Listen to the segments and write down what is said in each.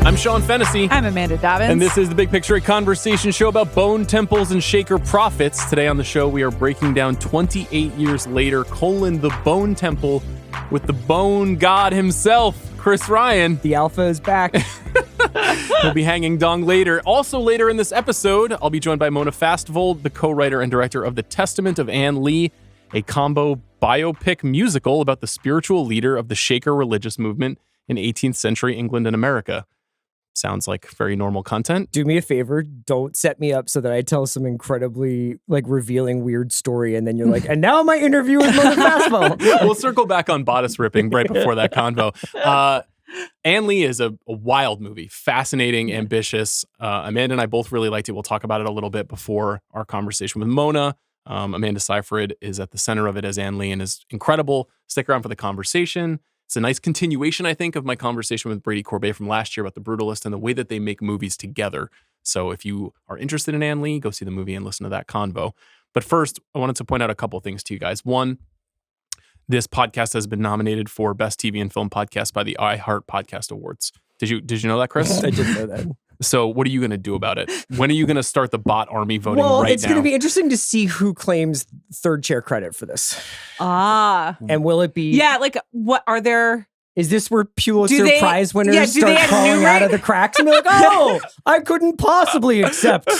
I'm Sean Fennessey. I'm Amanda Dobbins. And this is the Big Picture, a conversation show about bone temples and shaker profits. Today on the show, we are breaking down 28 years later, the bone temple with the bone god himself, Chris Ryan. The alpha is back. We'll be hanging dong later. Also later in this episode, I'll be joined by Mona Fastvold, the co-writer and director of The Testament of Anne Lee, a combo biopic musical about the spiritual leader of the Shaker religious movement in 18th century England and America. Sounds like very normal content. Do me a favor, don't set me up so that I tell some incredibly revealing weird story and then you're like, and now my interview with Mona Fastvold. We'll circle back on bodice ripping right before that convo. Anne Lee is a wild movie, fascinating, ambitious. Amanda and I both really liked it. We'll talk about it a little bit before our conversation with Mona. Amanda Seyfried is at the center of it as Anne Lee and is incredible. Stick around for the conversation. It's a nice continuation, I think, of my conversation with Brady Corbet from last year about The Brutalist and the way that they make movies together. So if you are interested in Anne Lee, go see the movie and listen to that convo. But first, I wanted to point out a couple of things to you guys. One, this podcast has been nominated for Best TV and Film Podcast by the iHeart Podcast Awards. Did you know that, Chris? I didn't know that. So what are you going to do about it? When are you going to start the bot army voting right now? Well, it's going to be interesting to see who claims third chair credit for this. And will it be... Yeah, what are there... Is this where Pulitzer Prize winners start crawling out of the cracks and be like, oh, I couldn't possibly accept...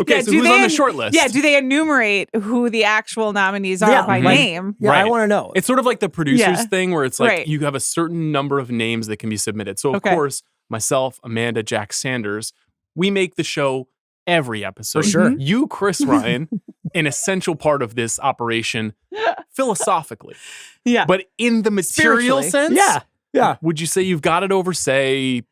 Okay, so who's on the short list? Yeah, do they enumerate who the actual nominees are by name? Yeah, right. I want to know. It's sort of like the producers thing where it's like you have a certain number of names that can be submitted. So, of course, myself, Amanda, Jack Sanders, we make the show every episode. For sure. You, Chris Ryan, an essential part of this operation philosophically. Yeah. But in the material sense, yeah. Would you say you've got it over, say,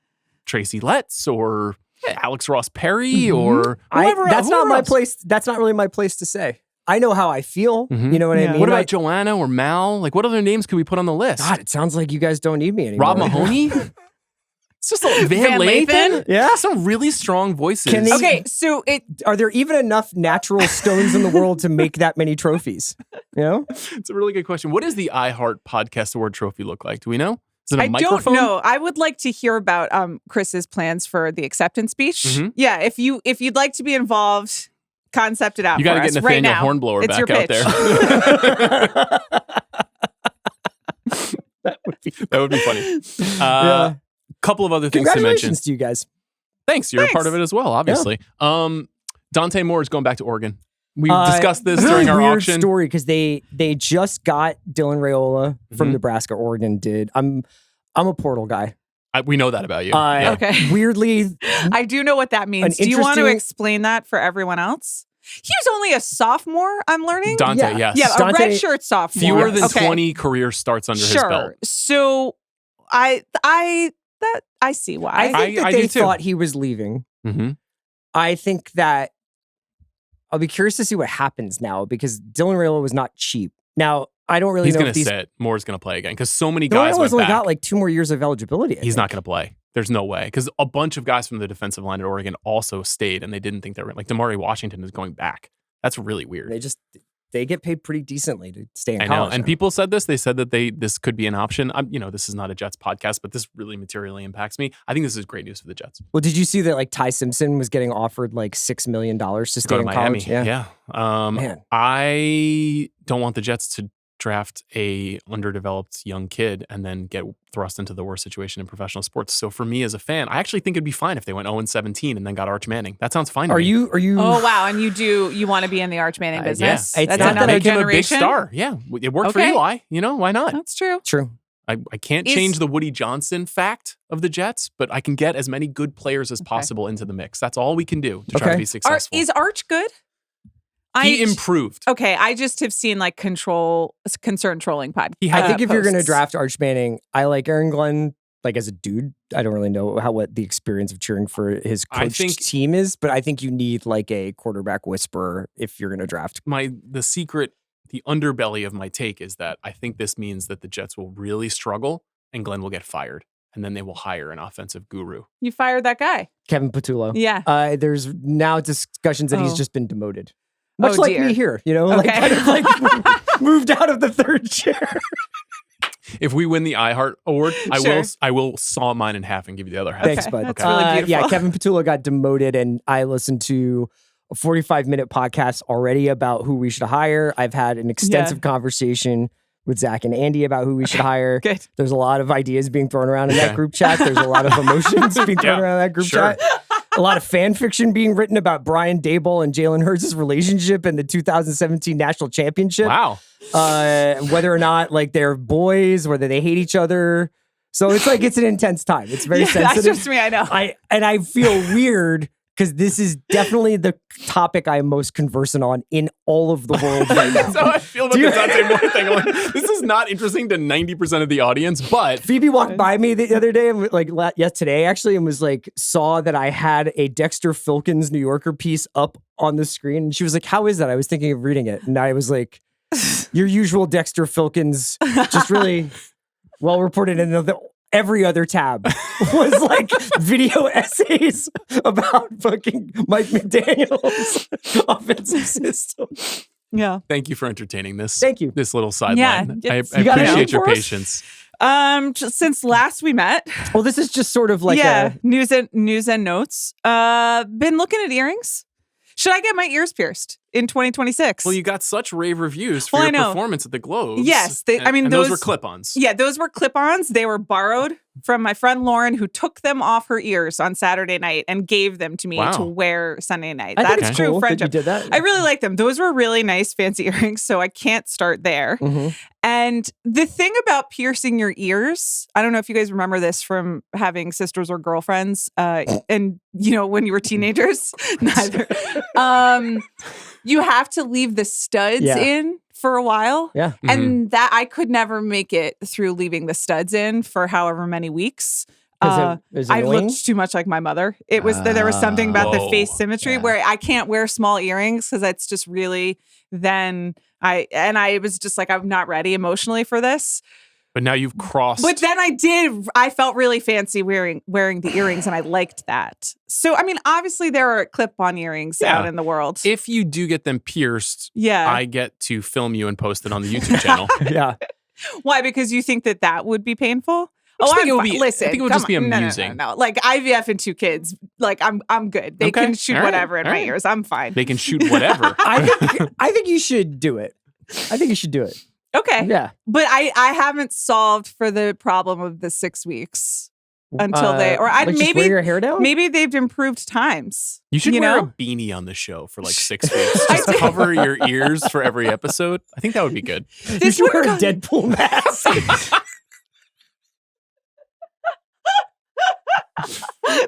Tracy Letts or... Alex Ross Perry or whoever, that's not my place. That's not really my place to say. I know how I feel. You know what I mean? What about Joanna or Mal? What other names could we put on the list? God, it sounds like you guys don't need me anymore. Rob Mahoney? It's just like Van Lathan? Yeah. Some really strong voices. Are there even enough natural stones in the world to make that many trophies? You know? It's a really good question. What does the iHeart Podcast Award trophy look like? Do we know? Is it a I microphone? don't know. I would like to hear about Chris's plans for the acceptance speech. Yeah, if you'd like to be involved, concept it out. You got to get Nathaniel right now. Hornblower It's back your out there. That would be funny. Couple of other things to mention. Congratulations to you guys. Thanks. You're a part of it as well, obviously. Yeah. Dante Moore is going back to Oregon. We discussed this during our weird auction. Story because they just got Dylan Raiola from Nebraska. Oregon did. I'm a portal guy. We know that about you. Okay. Weirdly, I do know what that means. Do you want to explain that for everyone else? He was only a sophomore, I'm learning. Dante, yes. Yeah, a redshirt sophomore. Fewer than 20 career starts under his belt. So I see why. I think that they thought he was leaving. I think that I'll be curious to see what happens now because Dylan Raiola was not cheap. Now, I don't really know if he's going to sit. Moore's going to play again because so many guys went only back. got 2 more years of eligibility. He's not going to play. There's no way because a bunch of guys from the defensive line at Oregon also stayed and they didn't think they were like Damari Washington is going back. That's really weird. They get paid pretty decently to stay in college. I know. And people said this. They said that this could be an option. This is not a Jets podcast, but this really materially impacts me. I think this is great news for the Jets. Well, did you see that Ty Simpson was getting offered $6 million to stay in Miami. college? Yeah. Man. I don't want the Jets to draft a underdeveloped young kid and then get thrust into the worst situation in professional sports. So for me as a fan, I actually think it'd be fine if they went 0-17 and then got Arch Manning. That sounds fine to me. Are you? Oh, wow. And you want to be in the Arch Manning business? Yeah. That's another make generation. Him a big star. Yeah. It worked for Eli. Why not? That's true. True. I can't change the Woody Johnson fact of the Jets, but I can get as many good players as possible into the mix. That's all we can do to try to be successful. Is Arch good? He improved. Okay, I just have seen concern trolling podcast. I think if you're going to draft Arch Manning, I like Aaron Glenn as a dude. I don't really know what the experience of cheering for his coached team is, but I think you need a quarterback whisperer if you're going to draft. The underbelly of my take is that I think this means that the Jets will really struggle and Glenn will get fired. And then they will hire an offensive guru. You fired that guy. Kevin Patullo. Yeah. There's now discussions that he's just been demoted. Much like me here, Okay. moved out of the third chair. If we win the iHeart Award, Sure. I will saw mine in half and give you the other half. Thanks, bud. That's really beautiful. Yeah, Kevin Petula got demoted, and I listened to a 45-minute podcast already about who we should hire. I've had an extensive conversation with Zach and Andy about who we should hire. Good. There's a lot of ideas being thrown around in that group chat. There's a lot of emotions being thrown around in that group chat. A lot of fan fiction being written about Brian Daboll and Jalen Hurts' relationship in the 2017 national championship. Wow. Whether or not like they're boys, whether they hate each other. So it's like it's an intense time. It's very sensitive. That's just me, I know. I feel weird because this is definitely the topic I am most conversant on in all of the world right now. That's how I feel about the Dante Moore thing. I'm like, this is not interesting to 90% of the audience, but Phoebe walked by me the other day, and today actually, and was like, saw that I had a Dexter Filkins New Yorker piece up on the screen, and she was like, "How is that?" I was thinking of reading it, and I was like, "Your usual Dexter Filkins, just really well reported in every other tab was like video essays about fucking Mike McDaniel's offensive system." Yeah. thank you for entertaining this. Thank you. This little sideline. Yeah, I you got it appreciate for your us? patience. Just since last we met. Well, this is just sort of like news and notes. Been looking at earrings. Should I get my ears pierced in 2026? Well, you got such rave reviews for Well, I your know. performance at the Globes. Yes, and those were clip-ons. Yeah, those were clip-ons. They were borrowed from my friend Lauren, who took them off her ears on Saturday night and gave them to me to wear Sunday night. I think That's it's true cool that you friendship. did that. I really like them. Those were really nice, fancy earrings, so I can't start there. Mhm. And the thing about piercing your ears, I don't know if you guys remember this from having sisters or girlfriends, and when you were teenagers, neither. You have to leave the studs in for a while. Yeah. And that I could never make it through leaving the studs in for however many weeks. It was I annoying? looked too much like my mother. It was there was something about the face symmetry where I can't wear small earrings because that's just really I was just like, I'm not ready emotionally for this. But now you've crossed. But then I felt really fancy wearing the earrings and I liked that. So, I mean, obviously there are clip-on earrings out in the world. If you do get them pierced, Yeah. I get to film you and post it on the YouTube channel. Yeah. Why? Because you think that would be painful? I think it would fine. be- Listen, I think it would come just be on. amusing. No. Like IVF and 2 kids, like I'm good. They Okay. can shoot All right. whatever in All my right. ears. I'm fine. They can shoot whatever. I think you should do it. I think you should do it. Okay. Yeah. But I haven't solved for the problem of the 6 weeks until just wear your hair down? Maybe they've improved times. You should wear know? a beanie on the show for like 6 weeks. Just cover your ears for every episode. I think that would be good. You should wear a Deadpool mask.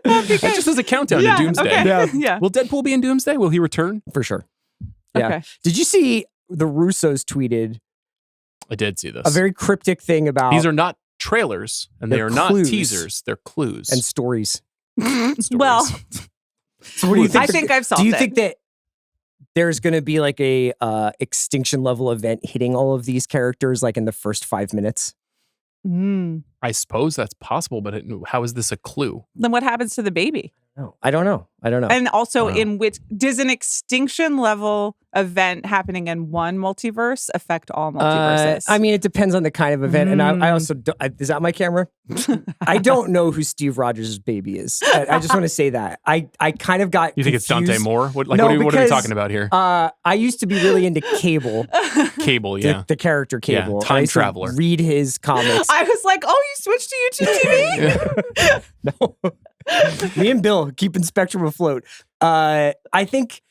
That just as a countdown to Doomsday. Okay. Yeah. Will Deadpool be in Doomsday? Will he return? For sure. Yeah. Okay. Did you see the Russos tweeted I did see this. a very cryptic thing about These are not trailers, and they They're are not clues. teasers. They're clues and stories? stories. Well, So what do you think? I think I've solved Do you it. think that there's going to be like a extinction level event hitting all of these characters like in the first 5 minutes? I suppose that's possible, but how is this a clue? Then what happens to the baby? No, I don't know. And also, Wow. in which does an extinction level event happening in one multiverse affect all multiverses? I mean, it depends on the kind of event. And I also is that my camera? I don't know who Steve Rogers' baby is. I just want to say that I kind of got. You think it's Dante confused. Moore? What No, are we because, talking about here? I used to be really into Cable, Cable, yeah. the character Yeah, Cable. time I used to traveler. Read his comics. I was like, oh, you switched to YouTube TV? No. Me and Bill keeping Spectrum afloat. I think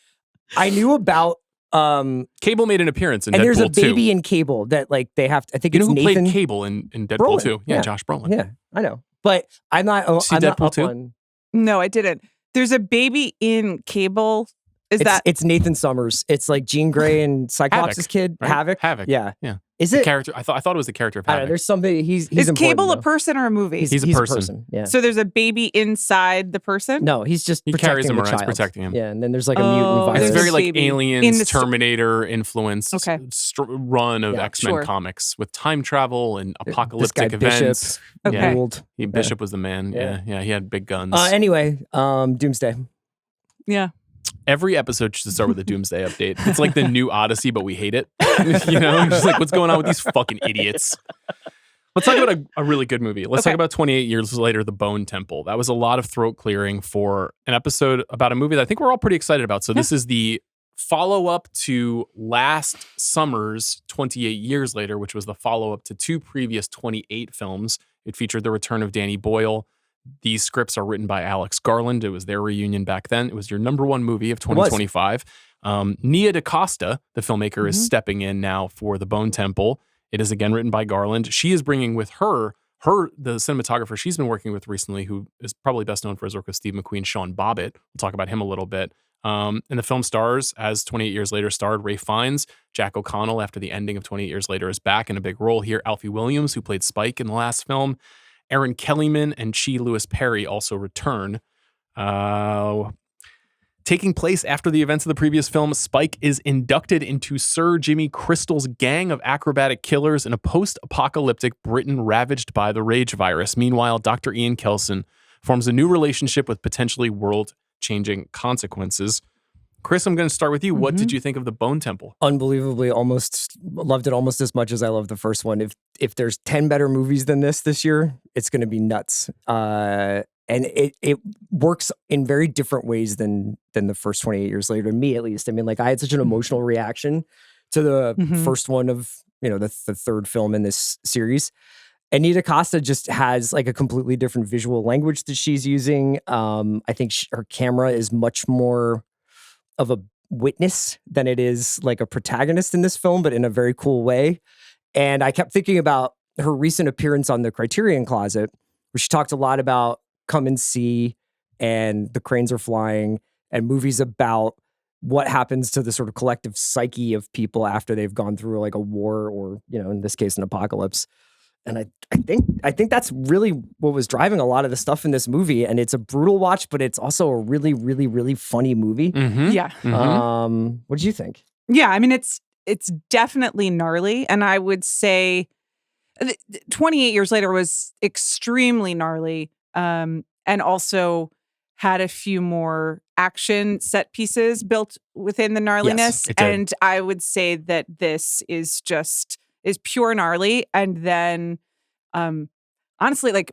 I knew about Cable made an appearance in and Deadpool there's a 2. baby in Cable that like they have to, I think You know it's who Nathan played Cable in Deadpool Brolin. 2? Yeah, Yeah. Josh Brolin. Yeah, I know. But I'm not See I'm not Deadpool up 2? on No, I didn't. There's a baby in Cable. it's Nathan Summers. It's like Jean Grey and Cyclops' Havoc, kid. right? Havoc. Havoc. Yeah. Yeah. Is The it? character. I thought it was the character of I don't know. Havoc. He's somebody. He's Is important, Cable a though. person or a movie? He's a person. Yeah. So there's a baby inside the person? No, he's just He protecting carries him the around, child. he's protecting him. Yeah, and then there's like a Oh, mutant virus. It's There's very a like baby in Aliens, the Terminator influenced Okay. run of Yeah, X-Men sure. comics with time travel and This apocalyptic guy events. Bishop, Okay. ruled. Bishop was the man. Yeah. Yeah, he had big guns. Anyway, Doomsday. Yeah. Every episode should start with a Doomsday update. It's like the new Odyssey, but we hate it. Just like, what's going on with these fucking idiots? Let's talk about a really good movie. Let's Okay. talk about 28 Years Later, The Bone Temple. That was a lot of throat clearing for an episode about a movie that I think we're all pretty excited about. So this is the follow-up to last summer's 28 Years Later, which was the follow-up to two previous 28 films. It featured the return of Danny Boyle. These scripts are written by Alex Garland. It was their reunion back then. It was your number one movie of 2025. Nia DaCosta, the filmmaker, is stepping in now for The Bone Temple. It is again written by Garland. She is bringing with her the cinematographer she's been working with recently, who is probably best known for his work with Steve McQueen, Sean Bobbitt. We'll talk about him a little bit. And the film stars, as 28 Years Later starred, Ray Fiennes. Jack O'Connell, after the ending of 28 Years Later, is back in a big role here. Alfie Williams, who played Spike in the last film. Aaron Kellyman and Chi Lewis Perry also return. Taking place after the events of the previous film, Spike is inducted into Sir Jimmy Crystal's gang of acrobatic killers in a post-apocalyptic Britain ravaged by the rage virus. Meanwhile, Dr. Ian Kelson forms a new relationship with potentially world-changing consequences. Chris, I'm going to start with you. What did you think of The Bone Temple? Unbelievably, loved it almost as much as I loved the first one. If there's 10 better movies than this year, it's going to be nuts. And it works in very different ways than the first 28 Years Later, to me at least. I mean, like, I had such an emotional reaction to the first one of, the third film in this series. And Nia DaCosta just has like a completely different visual language that she's using. I think her camera is much more of a witness than it is like a protagonist in this film, but in a very cool way. And I kept thinking about her recent appearance on the Criterion Closet, where she talked a lot about Come and See and The Cranes Are Flying, and movies about what happens to the sort of collective psyche of people after they've gone through like a war or, in this case, an apocalypse. And I think that's really what was driving a lot of the stuff in this movie. And it's a brutal watch, but it's also a really, really, really funny movie. Yeah. What did you think? Yeah, I mean, it's definitely gnarly. And I would say 28 Years Later was extremely gnarly. And also had a few more action set pieces built within the gnarliness. Yes, it did. And I would say that this is pure gnarly. And then, honestly, like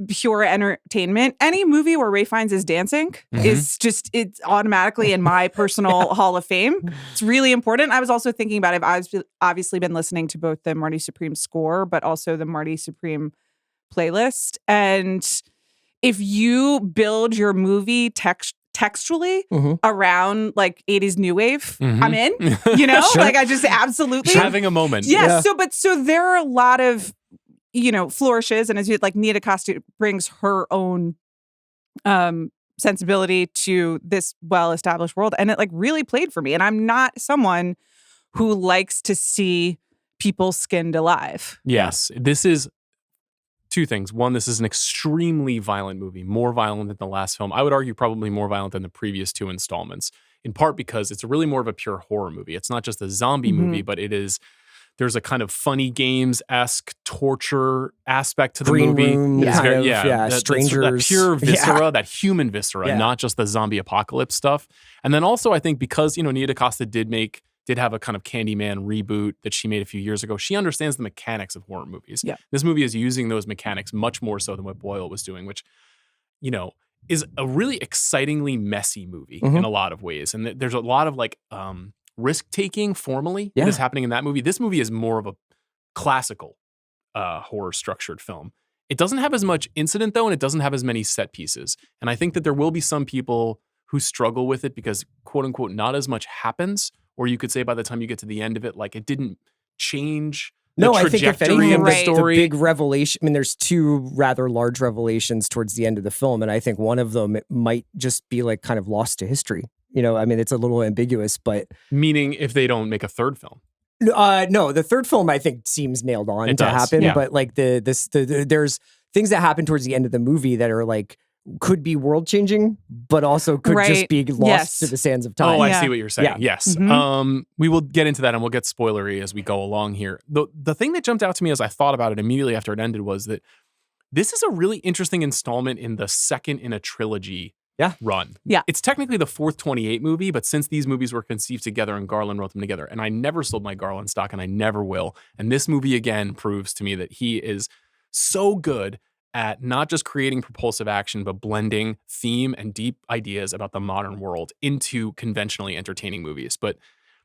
pure entertainment. Any movie where Ray Fiennes is dancing is it's automatically in my personal Hall of Fame. It's really important. I was also thinking about it. I've obviously been listening to both the Marty Supreme score, but also the Marty Supreme playlist. And if you build your movie textually around like 80s new wave, I'm in, Sure. like I just absolutely Just having a moment. Yeah. So there are a lot of, flourishes. And as you like, Nia DaCosta brings her own sensibility to this well-established world. And it like really played for me. And I'm not someone who likes to see people skinned alive. Yes. This is two things. One, this is an extremely violent movie, more violent than the last film. I would argue probably more violent than the previous two installments, in part because it's really more of a pure horror movie. It's not just a zombie movie, but there's a kind of funny games-esque torture aspect to the Green movie. room, That strangers. pure viscera, that human viscera, not just the zombie apocalypse stuff. And then also I think because, Nia DaCosta did have a kind of Candyman reboot that she made a few years ago. She understands the mechanics of horror movies. Yeah. This movie is using those mechanics much more so than what Boyle was doing, which, is a really excitingly messy movie in a lot of ways. And there's a lot of like risk-taking formally that is happening in that movie. This movie is more of a classical horror structured film. It doesn't have as much incident though, and it doesn't have as many set pieces. And I think that there will be some people who struggle with it because quote unquote, not as much happens. Or you could say by the time you get to the end of it, like it didn't change the trajectory of the story. The big revelation, I mean, there's two rather large revelations towards the end of the film. And I think one of them might just be like kind of lost to history. I mean, it's a little ambiguous, but. Meaning if they don't make a third film. No, the third film I think seems nailed on to happen. Yeah. But like there's things that happen towards the end of the movie that are like, could be world changing, but also could just be lost to the sands of time. Oh, I see what you're saying. Yeah. Yes. We will get into that and we'll get spoilery as we go along here. The thing that jumped out to me as I thought about it immediately after it ended was that this is a really interesting installment in the second in a trilogy run. Yeah. It's technically the fourth 28 movie, but since these movies were conceived together and Garland wrote them together, and I never sold my Garland stock and I never will. And this movie again proves to me that he is so good at not just creating propulsive action, but blending theme and deep ideas about the modern world into conventionally entertaining movies. But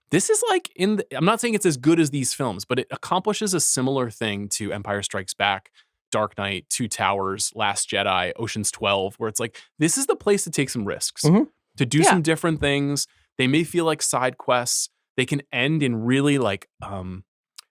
this is like I'm not saying it's as good as these films, but it accomplishes a similar thing to Empire Strikes Back, Dark Knight, Two Towers, Last Jedi, Ocean's 12, where it's like, this is the place to take some risks, to do some different things. They may feel like side quests. They can end in really like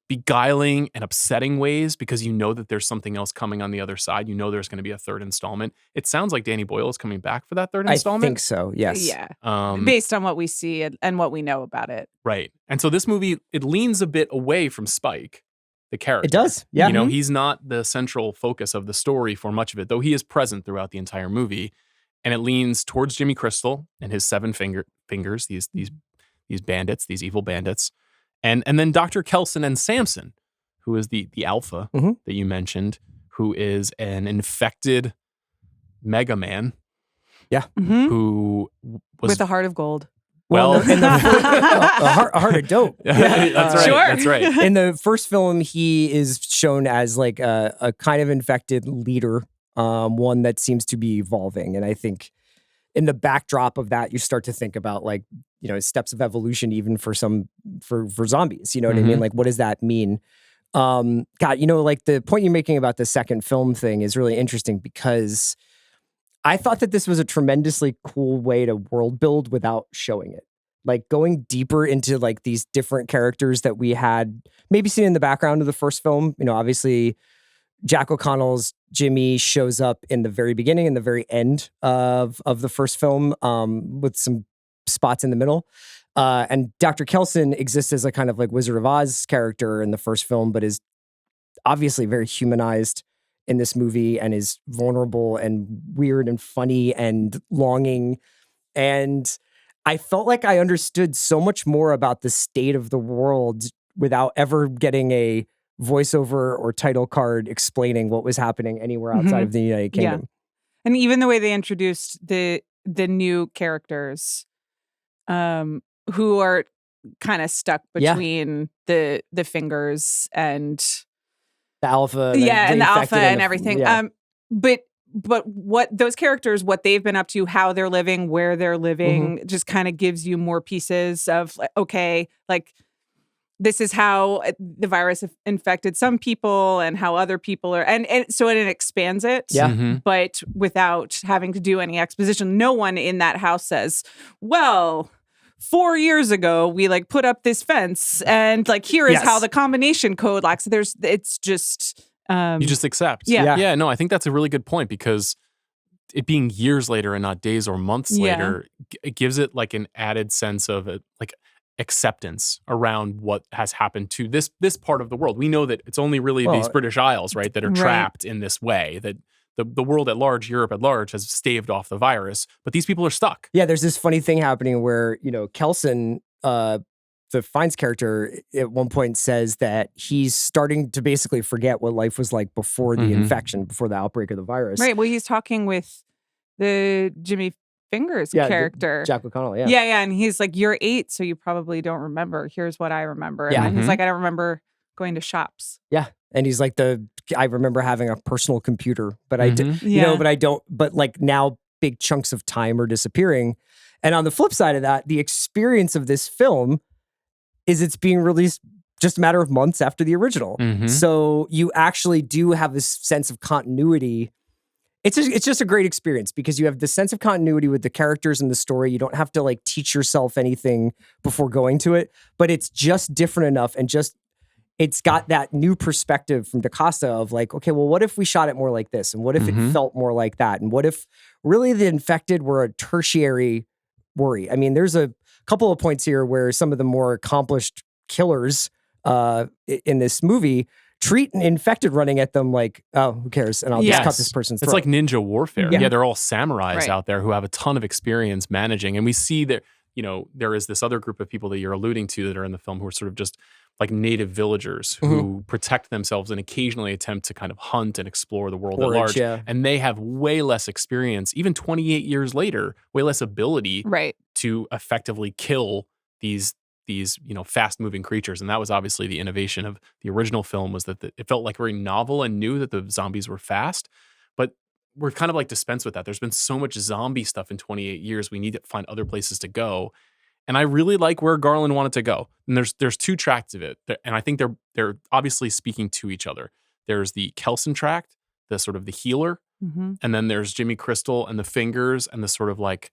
beguiling and upsetting ways because you know that there's something else coming on the other side. You know there's going to be a third installment. It sounds like Danny Boyle is coming back for that third installment. I think so, yes. Yeah. Based on what we see and what we know about it. Right. And so this movie, it leans a bit away from Spike, the character. It does, yeah. You know, he's not the central focus of the story for much of it, though he is present throughout the entire movie. And it leans towards Jimmy Crystal and his seven fingers, these bandits, these evil bandits. And then Dr. Kelson and Samson, who is the alpha that you mentioned, who is an infected Mega Man. Yeah. Who was... with a heart of gold. Well, a heart of dope. That's right. Sure. That's right. In the first film, he is shown as like a kind of infected leader, one that seems to be evolving. And I think in the backdrop of that, you start to think about like, you know, steps of evolution, even for zombies, you know what I mean? Like, what does that mean? God, you know, like the point you're making about the second film thing is really interesting because I thought that this was a tremendously cool way to world build without showing it. Like going deeper into like these different characters that we had maybe seen in the background of the first film. You know, obviously Jack O'Connell's Jimmy shows up in the very beginning and the very end of the first film, with some spots in the middle. And Dr. Kelson exists as a kind of like Wizard of Oz character in the first film, but is obviously very humanized in this movie and is vulnerable and weird and funny and longing. And I felt like I understood so much more about the state of the world without ever getting a voiceover or title card explaining what was happening anywhere outside of the United Kingdom. Yeah. And even the way they introduced the new characters, who are kind of stuck between the fingers and the alpha, and the alpha and everything. But what those characters, what they've been up to, how they're living, where they're living, just kind of gives you more pieces of okay, like this is how the virus infected some people and how other people are, and so it expands it, but without having to do any exposition. No one in that house says, well, 4 years ago, we like put up this fence and like, here is how the combination code locks. It's just, you just accept. Yeah. No, I think that's a really good point because it being years later and not days or months later, it gives it like an added sense of like acceptance around what has happened to this part of the world. We know that it's only really these British Isles, right, that are trapped in this way, that the world at large, Europe at large, has staved off the virus, but these people are stuck. Yeah, there's this funny thing happening where, you know, Kelson, the Fiennes character, at one point says that he's starting to basically forget what life was like before the infection, before the outbreak of the virus. Right. Well, he's talking with the Jimmy Fingers character. Jack O'Connell, Yeah, and he's like, you're 8, so you probably don't remember. Here's what I remember. And he's like, I don't remember going to shops. Yeah. And he's like, I remember having a personal computer, but I did, you know, but I don't, but like now big chunks of time are disappearing. And on the flip side of that, the experience of this film is it's being released just a matter of months after the original. So you actually do have this sense of continuity. It's just a great experience because you have this sense of continuity with the characters and the story. You don't have to like teach yourself anything before going to it, but it's just different enough and just, it's got that new perspective from DaCosta of like, okay, well, what if we shot it more like this? And what if it felt more like that? And what if really the infected were a tertiary worry? I mean, there's a couple of points here where some of the more accomplished killers in this movie treat an infected running at them like, oh, who cares? And I'll just cut this person's throat. It's like ninja warfare. Yeah, they're all samurais out there who have a ton of experience managing. And we see that, you know, there is this other group of people that you're alluding to that are in the film who are sort of just like native villagers who protect themselves and occasionally attempt to kind of hunt and explore the world at large. And they have way less experience, even 28 years later, way less ability to effectively kill these these, fast moving creatures. And that was obviously the innovation of the original film, was that it felt like very novel and new that the zombies were fast, but we're kind of like dispensed with that. There's been so much zombie stuff in 28 years. We need to find other places to go. And I really like where Garland wanted to go. And there's two tracts of it. And I think they're obviously speaking to each other. There's the Kelson tract, the sort of the healer. Mm-hmm. And then there's Jimmy Crystal and the fingers and the sort of like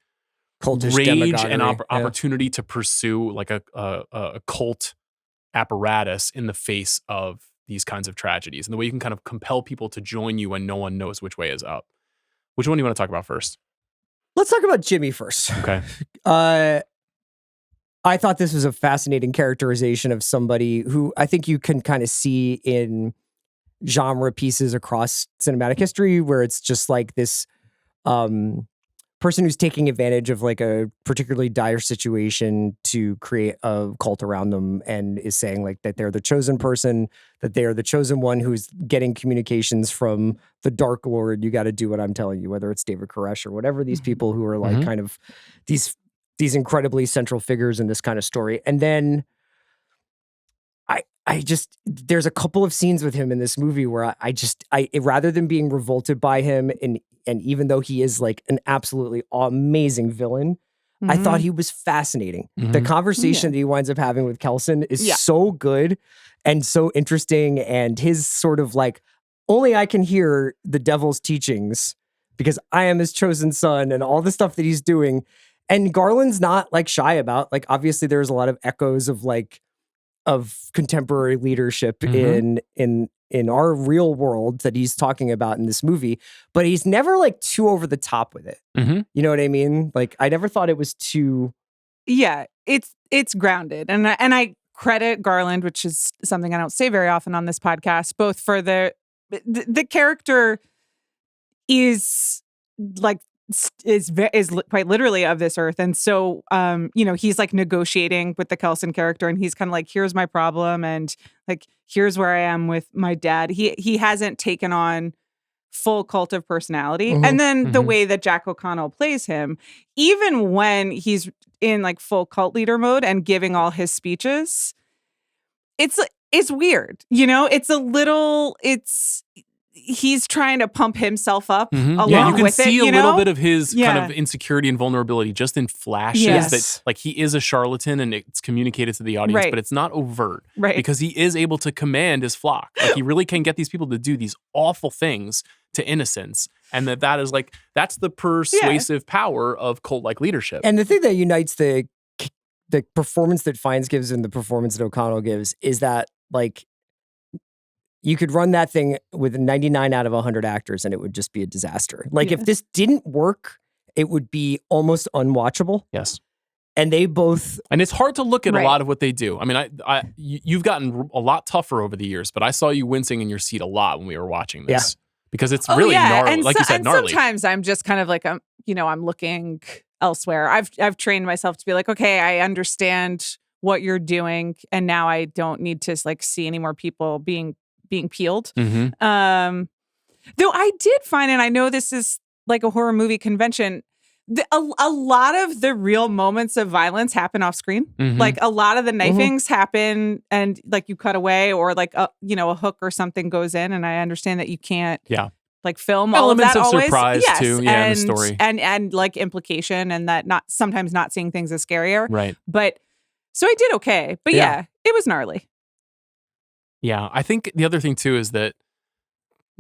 cultish rage and demagoguery. opportunity to pursue like a cult apparatus in the face of these kinds of tragedies, and the way you can kind of compel people to join you when no one knows which way is up. Which one do you want to talk about first? Let's talk about Jimmy first. Okay. I thought this was a fascinating characterization of somebody who I think you can kind of see in genre pieces across cinematic history, where it's just like this person who's taking advantage of like a particularly dire situation to create a cult around them, and is saying like that they're the chosen person, that they are the chosen one who's getting communications from the Dark Lord. You got to do what I'm telling you, whether it's David Koresh or whatever, these people who are like kind of these incredibly central figures in this kind of story. And then I just, there's a couple of scenes with him in this movie where I rather than being revolted by him, and even though he is like an absolutely amazing villain, I thought he was fascinating. The conversation that he winds up having with Kelson is so good and so interesting. And his sort of like, only I can hear the devil's teachings because I am his chosen son, and all the stuff that he's doing. And Garland's not like shy about, like, obviously there's a lot of echoes of like, of contemporary leadership in our real world that he's talking about in this movie, but he's never like too over the top with it. You know what I mean? Like, I never thought it was too. Yeah, it's grounded, and I credit Garland, which is something I don't say very often on this podcast, both for the character is like is quite literally of this earth, and so he's like negotiating with the Kelson character, and he's kind of like, here's my problem, and like, here's where I am with my dad. He hasn't taken on full cult of personality. And then the way that Jack O'Connell plays him, even when he's in like full cult leader mode and giving all his speeches, it's weird, he's trying to pump himself up along you can with see it, a little bit of his kind of insecurity and vulnerability just in flashes that like he is a charlatan and it's communicated to the audience, but it's not overt, because he is able to command his flock. Like, he really can get these people to do these awful things to innocents, and that is like, that's the persuasive power of cult-like leadership. And the thing that unites the performance that Fiennes gives and the performance that O'Connell gives is that, like, you could run that thing with 99 out of 100 actors and it would just be a disaster. Like, if this didn't work, it would be almost unwatchable. Yes. And they both... And it's hard to look at a lot of what they do. I mean, you've gotten a lot tougher over the years, but I saw you wincing in your seat a lot when we were watching this. Because it's really gnarly. And like you said, gnarly. Sometimes I'm just kind of like, I'm looking elsewhere. I've trained myself to be like, okay, I understand what you're doing, and now I don't need to like see any more people being peeled. Though I did find, and I know this is like a horror movie convention, a lot of the real moments of violence happen off screen. Like, a lot of the knifings happen, and like you cut away, or like a hook or something goes in, and I understand that you can't like film elements all of that of always. Surprise too, in the story, and like implication, and that sometimes not seeing things is scarier, right? But so I did okay, but yeah, it was gnarly. Yeah, I think the other thing too is that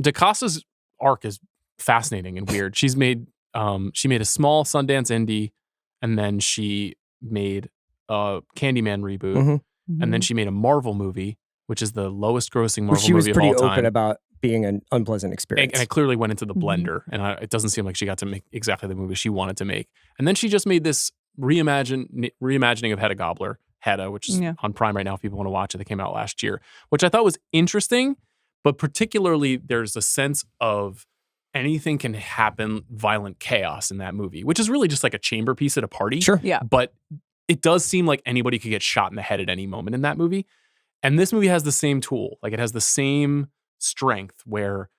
DaCosta's arc is fascinating and weird. She made a small Sundance indie, and then she made a Candyman reboot, and then she made a Marvel movie, which is the lowest grossing Marvel movie of all time. She was pretty open about being an unpleasant experience. And it clearly went into the blender, and it doesn't seem like she got to make exactly the movie she wanted to make. And then she just made this reimagining of Hedda Gabler, which is on Prime right now if people want to watch it. They came out last year, which I thought was interesting, but particularly there's a sense of anything can happen, violent chaos in that movie, which is really just like a chamber piece at a party. Sure. Yeah. But it does seem like anybody could get shot in the head at any moment in that movie. And this movie has the same tool. Like, it has the same strength where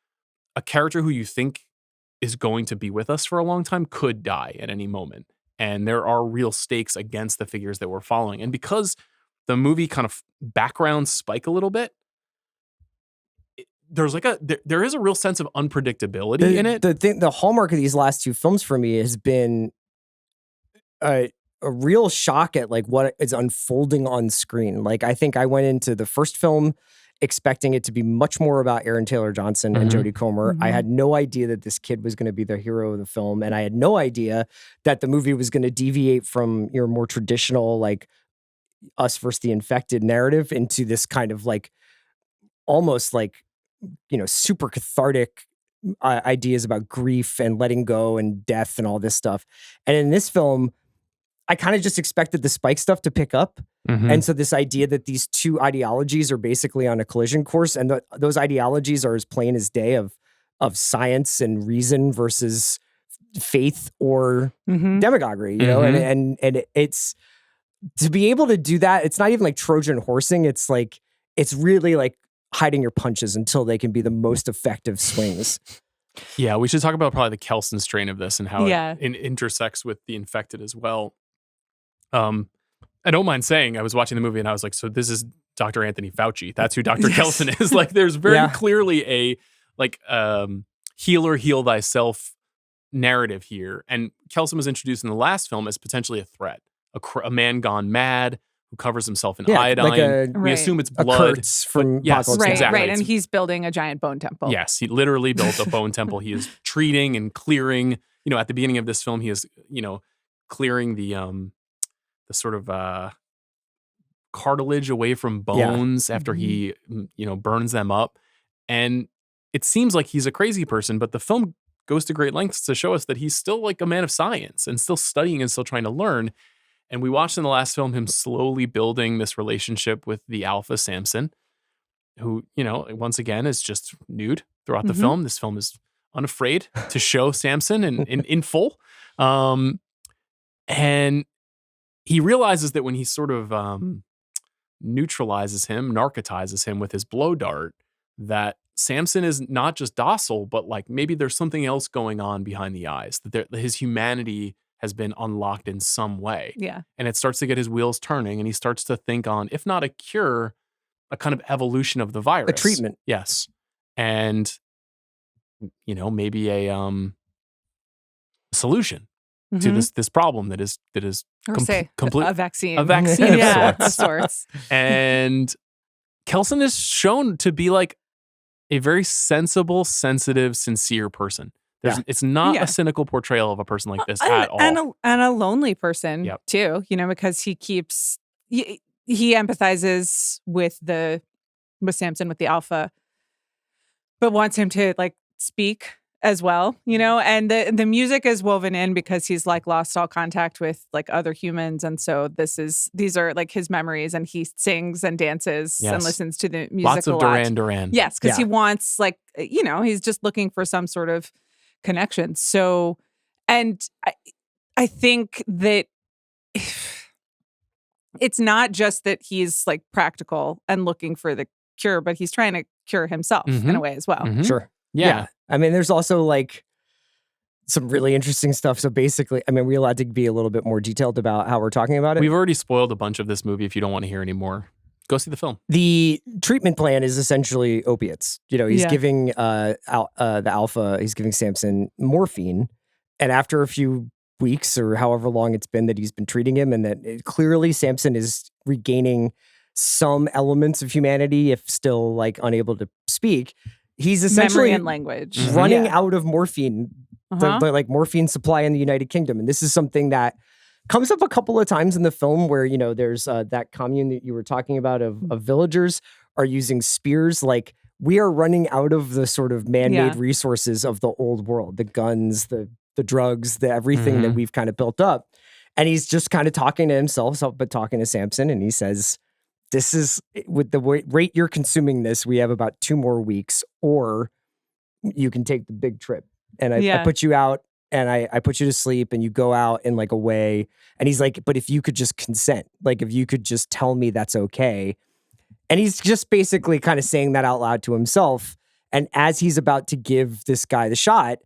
a character who you think is going to be with us for a long time could die at any moment. And there are real stakes against the figures that we're following. And because the movie kind of backgrounds spike a little bit, there's like there is a real sense of unpredictability in it. The hallmark of these last two films for me has been a real shock at like what is unfolding on screen. Like I think I went into the first film expecting it to be much more about Aaron Taylor Johnson and Jodie Comer. I had no idea that this kid was going to be the hero of the film, and I had no idea that the movie was going to deviate from your more traditional like us versus the infected narrative into this kind of like almost like, you know, super cathartic ideas about grief and letting go and death and all this stuff. And in this film, I kind of just expected the Spike stuff to pick up. And so this idea that these two ideologies are basically on a collision course, and those ideologies are as plain as day of science and reason versus faith or demagoguery, you know? And it's, to be able to do that, it's not even like Trojan horsing. It's like, it's really like hiding your punches until they can be the most effective swings. Yeah, we should talk about probably the Kelson strain of this and how it intersects with the infected as well. I don't mind saying I was watching the movie and I was like, so this is Dr. Anthony Fauci. That's who Dr. Kelson is. Like there's very clearly a like healer, heal thyself narrative here. And Kelson was introduced in the last film as potentially a threat, a man gone mad who covers himself in iodine. Like we assume it's blood. Kurtz from yes, Apocalypse Now. exactly. Right. And he's building a giant bone temple. Yes, he literally built a bone temple. He is treating and clearing, you know, at the beginning of this film, he is, you know, clearing the sort of cartilage away from bones after he, you know, burns them up. And it seems like he's a crazy person, but the film goes to great lengths to show us that he's still like a man of science and still studying and still trying to learn. And we watched in the last film him slowly building this relationship with the alpha Samson, who, you know, once again is just nude throughout the film. This film is unafraid to show Samson in full. And he realizes that when he sort of neutralizes him, narcotizes him with his blow dart, that Samson is not just docile, but like maybe there's something else going on behind the eyes, that his humanity has been unlocked in some way. Yeah. And it starts to get his wheels turning, and he starts to think on, if not a cure, a kind of evolution of the virus. A treatment. Yes. And, you know, maybe a solution to this problem that is complete a vaccine. A vaccine of sorts. And Kelson is shown to be like a very sensible, sensitive, sincere person. It's not a cynical portrayal of a person like this at all. And a lonely person too, you know, because he empathizes with Samson, with the alpha, but wants him to like speak as well, you know, and the music is woven in because he's like lost all contact with like other humans. And so these are like his memories, and he sings and dances and listens to the music Lots a of lot. Duran. Yes, because he wants like, you know, he's just looking for some sort of connection. So, and I think that it's not just that he's like practical and looking for the cure, but he's trying to cure himself in a way as well. Sure. Yeah. I mean, there's also like some really interesting stuff. So basically, I mean, we're allowed to be a little bit more detailed about how we're talking about it. We've already spoiled a bunch of this movie. If you don't want to hear any more, go see the film. The treatment plan is essentially opiates. You know, he's giving the alpha, he's giving Samson morphine. And after a few weeks or however long it's been that he's been treating him, and that clearly Samson is regaining some elements of humanity, if still like unable to speak, he's essentially memory and language running out of morphine, the like morphine supply in the United Kingdom. And this is something that comes up a couple of times in the film where, you know, there's that commune that you were talking about of villagers are using spears. Like, we are running out of the sort of man-made resources of the old world, the guns, the drugs, the everything that we've kind of built up. And he's just kind of talking to himself, but talking to Samson. And he says, this is, with the rate you're consuming this, we have about 2 more weeks, or you can take the big trip. And I put you out, and I put you to sleep, and you go out in like a way. And he's like, but if you could just consent, like if you could just tell me that's okay. And he's just basically kind of saying that out loud to himself. And as he's about to give this guy the shot,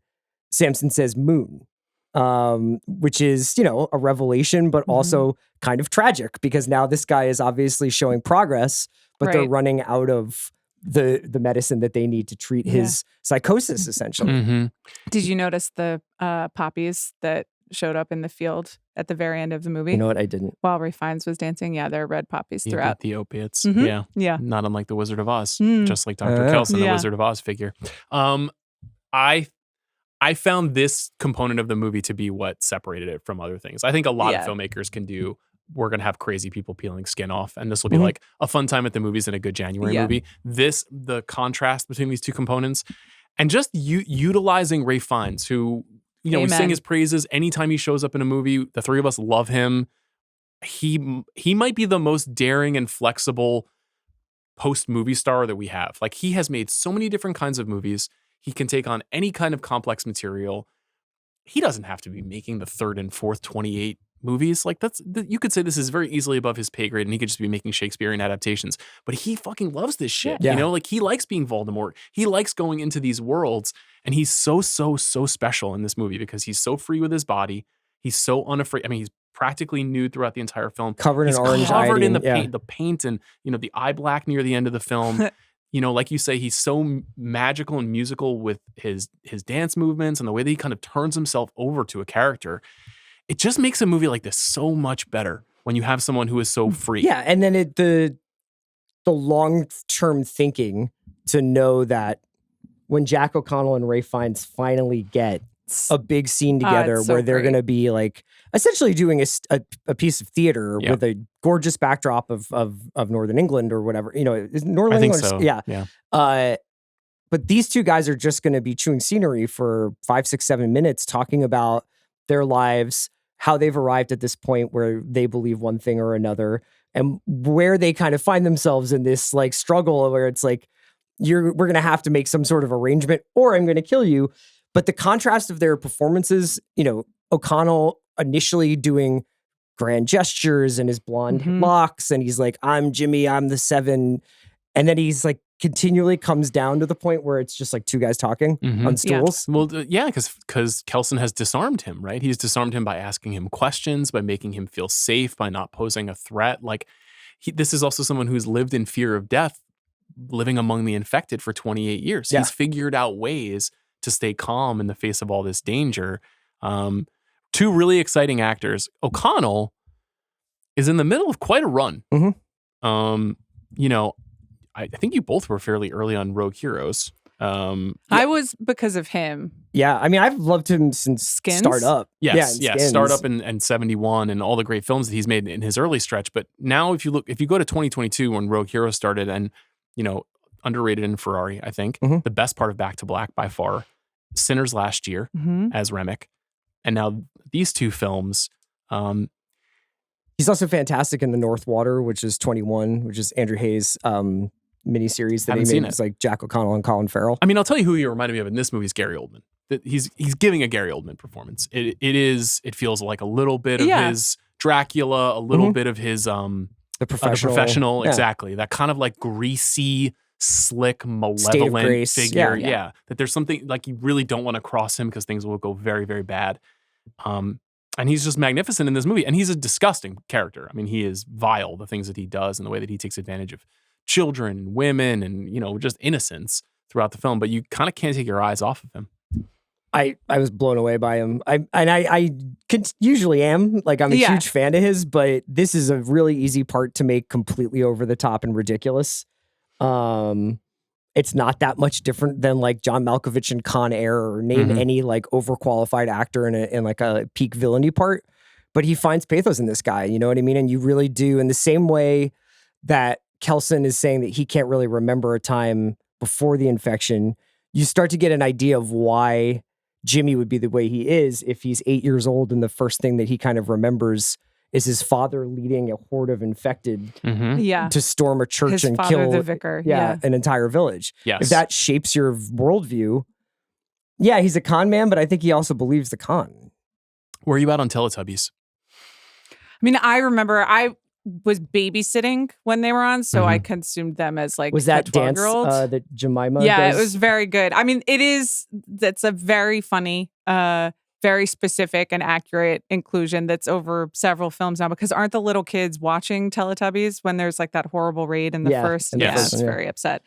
Samson says moon. which is, a revelation, but also kind of tragic because now this guy is obviously showing progress, but they're running out of the medicine that they need to treat his psychosis, essentially. Did you notice the poppies that showed up in the field at the very end of the movie? You know what? I didn't. While Ray Fiennes was dancing. Yeah, there are red poppies throughout. The opiates. Yeah. Not unlike the Wizard of Oz, just like Dr. Kelson, the Wizard of Oz figure. I found this component of the movie to be what separated it from other things. I think a lot of filmmakers can do. We're going to have crazy people peeling skin off, and this will be like a fun time at the movies and a good January movie. The contrast between these two components, and just utilizing Ray Fiennes, who, we sing his praises anytime he shows up in a movie. The three of us love him. He might be the most daring and flexible post-movie star that we have. Like, he has made so many different kinds of movies. He can take on any kind of complex material. He doesn't have to be making the third and fourth 28 movies. Like, you could say this is very easily above his pay grade and he could just be making Shakespearean adaptations, but he fucking loves this shit. Like, he likes being Voldemort. He likes going into these worlds, and he's so special in this movie because he's so free with his body. He's so unafraid. I mean, he's practically nude throughout the entire film. Covered in orange, covered in the paint and, the eye black near the end of the film. Like you say, he's so magical and musical with his dance movements and the way that he kind of turns himself over to a character. It just makes a movie like this so much better when you have someone who is so free. Yeah, and then the long-term thinking to know that when Jack O'Connell and Ray Fiennes finally get a big scene together where they're going to be like essentially doing a piece of theater with a gorgeous backdrop of Northern England or whatever, is Northern England? So. Yeah. But these two guys are just going to be chewing scenery for 5, 6, 7 minutes, talking about their lives, how they've arrived at this point where they believe one thing or another, and where they kind of find themselves in this like struggle where it's like, we're going to have to make some sort of arrangement or I'm going to kill you. But the contrast of their performances, O'Connell initially doing grand gestures and his blonde locks, and he's like, I'm Jimmy, I'm the 7. And then he's like continually comes down to the point where it's just like two guys talking on stools. Yeah. Well, because Kelson has disarmed him, right? He's disarmed him by asking him questions, by making him feel safe, by not posing a threat. Like, this is also someone who's lived in fear of death, living among the infected for 28 years. He's figured out ways to stay calm in the face of all this danger. Two really exciting actors. O'Connell is in the middle of quite a run. I think you both were fairly early on Rogue Heroes. I was because of him. Yeah, I mean, I've loved him since Skins? Startup. Yes, Startup and 71 and all the great films that he's made in his early stretch. But now if you go to 2022 when Rogue Heroes started, and underrated in Ferrari, I think. The best part of Back to Black by far. Sinners last year as Remick. And now these two films. He's also fantastic in The North Water, which is 21, which is Andrew Hayes' miniseries that he made. It's like Jack O'Connell and Colin Farrell. I mean, I'll tell you who he reminded me of in this movie is Gary Oldman. He's giving a Gary Oldman performance. It feels like a little bit of his Dracula, a little bit of his The Professional. Exactly. That kind of like greasy, slick, malevolent figure. Yeah. That there's something like you really don't want to cross him because things will go very, very bad. And he's just magnificent in this movie. And he's a disgusting character. I mean, he is vile, the things that he does and the way that he takes advantage of children and women and, just innocence throughout the film. But you kind of can't take your eyes off of him. I was blown away by him. I usually am. Like, I'm a huge fan of his, but this is a really easy part to make completely over the top and ridiculous. It's not that much different than like John Malkovich in Con Air, or name any like overqualified actor in like a peak villainy part. But he finds pathos in this guy, you know what I mean? And you really do, in the same way that Kelson is saying that he can't really remember a time before the infection, you start to get an idea of why Jimmy would be the way he is if he's 8 years old and the first thing that he kind of remembers is his father leading a horde of infected to storm a church his and father, kill the vicar. An entire village. Yes. If that shapes your worldview, he's a con man, but I think he also believes the con. Where are you at on Teletubbies? I mean, I remember I was babysitting when they were on, so I consumed them as like was that a dance 12-year-old. that Jemima does? it was very good. I mean, that's a very funny very specific and accurate inclusion that's over several films now, because aren't the little kids watching Teletubbies when there's like that horrible raid in the first? Yes. It's very upset.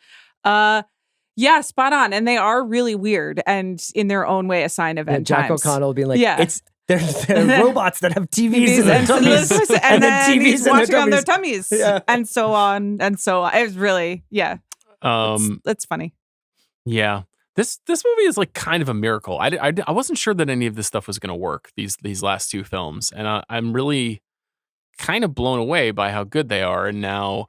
Yeah, spot on. And they are really weird and in their own way a sign of end Jack times. O'Connell being like, they're robots that have TVs in their tummies. And then he's watching on their tummies. Yeah. And so on and so on. It was really, it's funny. Yeah. This movie is like kind of a miracle. I wasn't sure that any of this stuff was going to work, these last two films. And I'm really kind of blown away by how good they are. And now,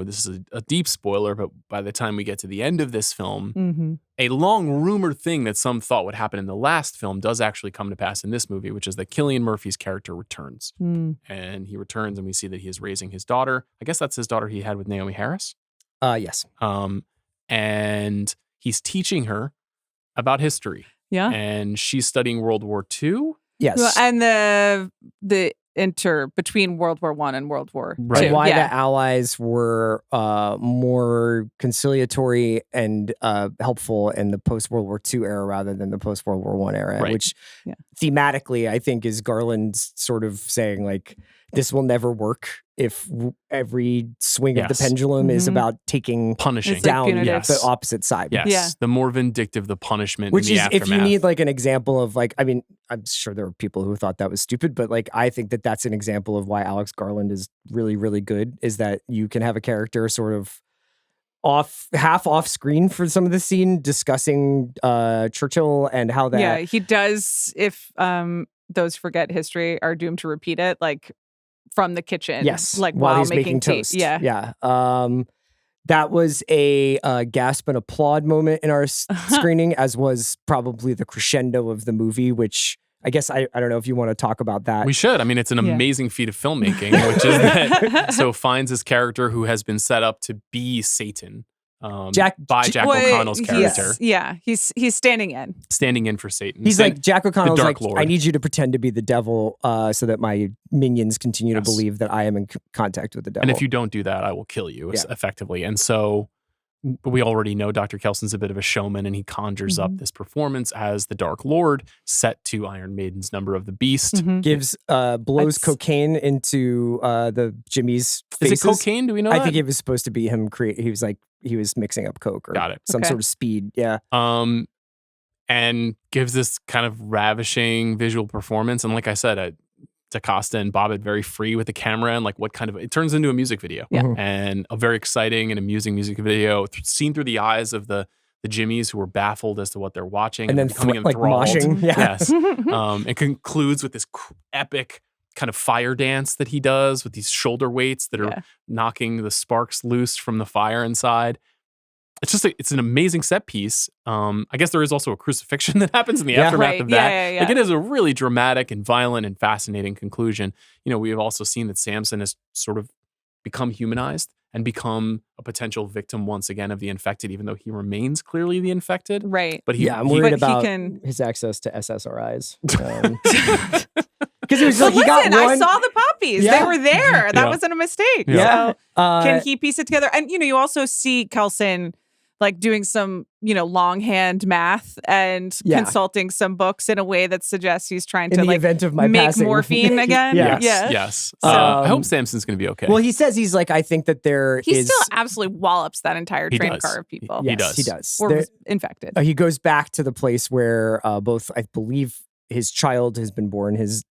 this is a deep spoiler, but by the time we get to the end of this film, a long rumored thing that some thought would happen in the last film does actually come to pass in this movie, which is that Cillian Murphy's character returns. And he returns and we see that he is raising his daughter. I guess that's his daughter he had with Naomi Harris. Yes. And he's teaching her about history. Yeah. And she's studying World War II. Yes. Well, and the between World War I and World War II. Right. Why the Allies were more conciliatory and helpful in the post-World War II era rather than the post-World War I era, which thematically I think is Garland's sort of saying like, this will never work if every swing of the pendulum is about punishing down the opposite side. Yes. Yeah. The more vindictive the punishment, which in the is aftermath. If you need like an example of like, I mean, I'm sure there were people who thought that was stupid, but like I think that that's an example of why Alex Garland is really, really good, is that you can have a character sort of half off screen for some of the scene discussing Churchill and how that. Yeah, he does. If those forget history are doomed to repeat it, like from the kitchen. Yes. Like while he's making tea. toast. Yeah. Yeah. That was a gasp and applaud moment in our screening, as was probably the crescendo of the movie, which I guess I don't know if you want to talk about that. We should. I mean, it's an amazing feat of filmmaking, which is that so finds his character who has been set up to be Satan. Jack O'Connell's character. He's standing in for Satan. He's like, Jack O'Connell's like, Lord. I need you to pretend to be the devil so that my minions continue to believe that I am in contact with the devil. And if you don't do that, I will kill you, effectively. And so we already know Dr. Kelson's a bit of a showman, and he conjures up this performance as the Dark Lord, set to Iron Maiden's Number of the Beast. Gives blows cocaine into the Jimmy's faces. Is it cocaine? Do we know that? I think it was supposed to be him he was mixing up coke or some sort of speed. Yeah. And gives this kind of ravishing visual performance. And like I said, DaCosta and Bobbitt very free with the camera and like it turns into a music video. And a very exciting and amusing music video seen through the eyes of the Jimmies, who were baffled as to what they're watching. And then becoming enthralled. moshing. Yeah. Yes. It concludes with this epic kind of fire dance that he does with these shoulder weights that are knocking the sparks loose from the fire inside. It's just it's an amazing set piece. I guess there is also a crucifixion that happens in the aftermath of that. Like, it is a really dramatic and violent and fascinating conclusion. We have also seen that Samson has sort of become humanized and become a potential victim once again of the infected, even though he remains clearly the infected. Right. But I'm worried about his access to SSRIs. Because he was like, he got one. I saw the poppies. They were there. That wasn't a mistake. Yeah. So can he piece it together? And, you also see Kelson like doing some, longhand math and consulting some books in a way that suggests he's trying to event of my make passing. morphine again. Yes. So, I hope Samson's going to be okay. Well, he says he's like, I think that he still absolutely wallops that entire train car of people. Yes, he does. Or infected. He goes back to the place where both, I believe, his child has been born, his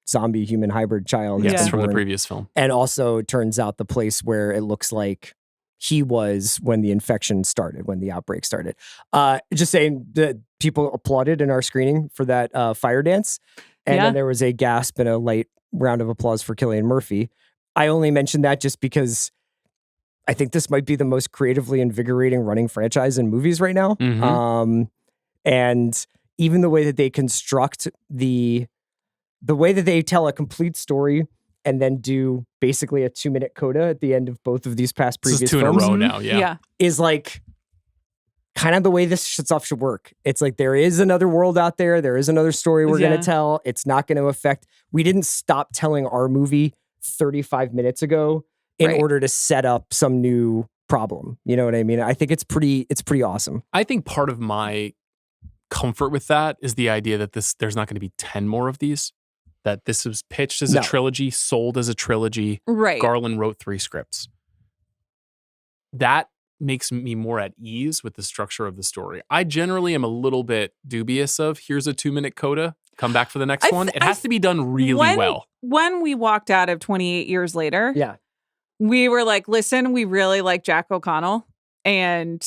zombie human hybrid child. Yes, from the previous film. And also turns out the place where it looks like he was when the infection started, when the outbreak started. Just saying that people applauded in our screening for that fire dance. And then there was a gasp and a light round of applause for Cillian Murphy. I only mentioned that just because I think this might be the most creatively invigorating running franchise in movies right now. And even the way that they construct the way that they tell a complete story and then do basically a 2-minute coda at the end of both of these past previous films. 2 in a row now, yeah. Is like kind of the way this stuff should work. It's like there is another world out there. There is another story we're going to tell. It's not going to affect. We didn't stop telling our movie 35 minutes ago in order to set up some new problem. You know what I mean? I think it's pretty awesome. I think part of my comfort with that is the idea that there's not going to be 10 more of these. That this was pitched as a trilogy, sold as a trilogy. Right. Garland wrote 3 scripts. That makes me more at ease with the structure of the story. I generally am a little bit dubious of here's a 2-minute coda, come back for the next one. It has to be done really well. When we walked out of 28 Years Later, yeah, we were like, listen, we really like Jack O'Connell and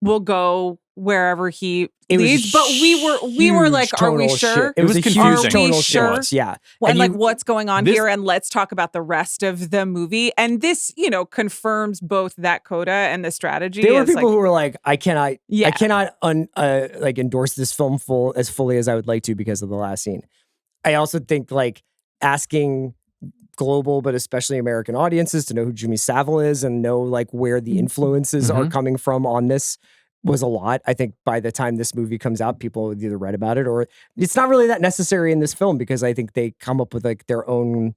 we'll go wherever he leads. But we were like, are we sure? It was confusing. Are we sure? Yeah. And like, what's going on here? And let's talk about the rest of the movie. And this, confirms both that coda and the strategy. There were people who were like, I cannot endorse this film as fully as I would like to because of the last scene. I also think like asking global, but especially American audiences to know who Jimmy Savile is and know like where the influences are coming from on this was a lot. I think by the time this movie comes out, people have either read about it or it's not really that necessary in this film because I think they come up with like their own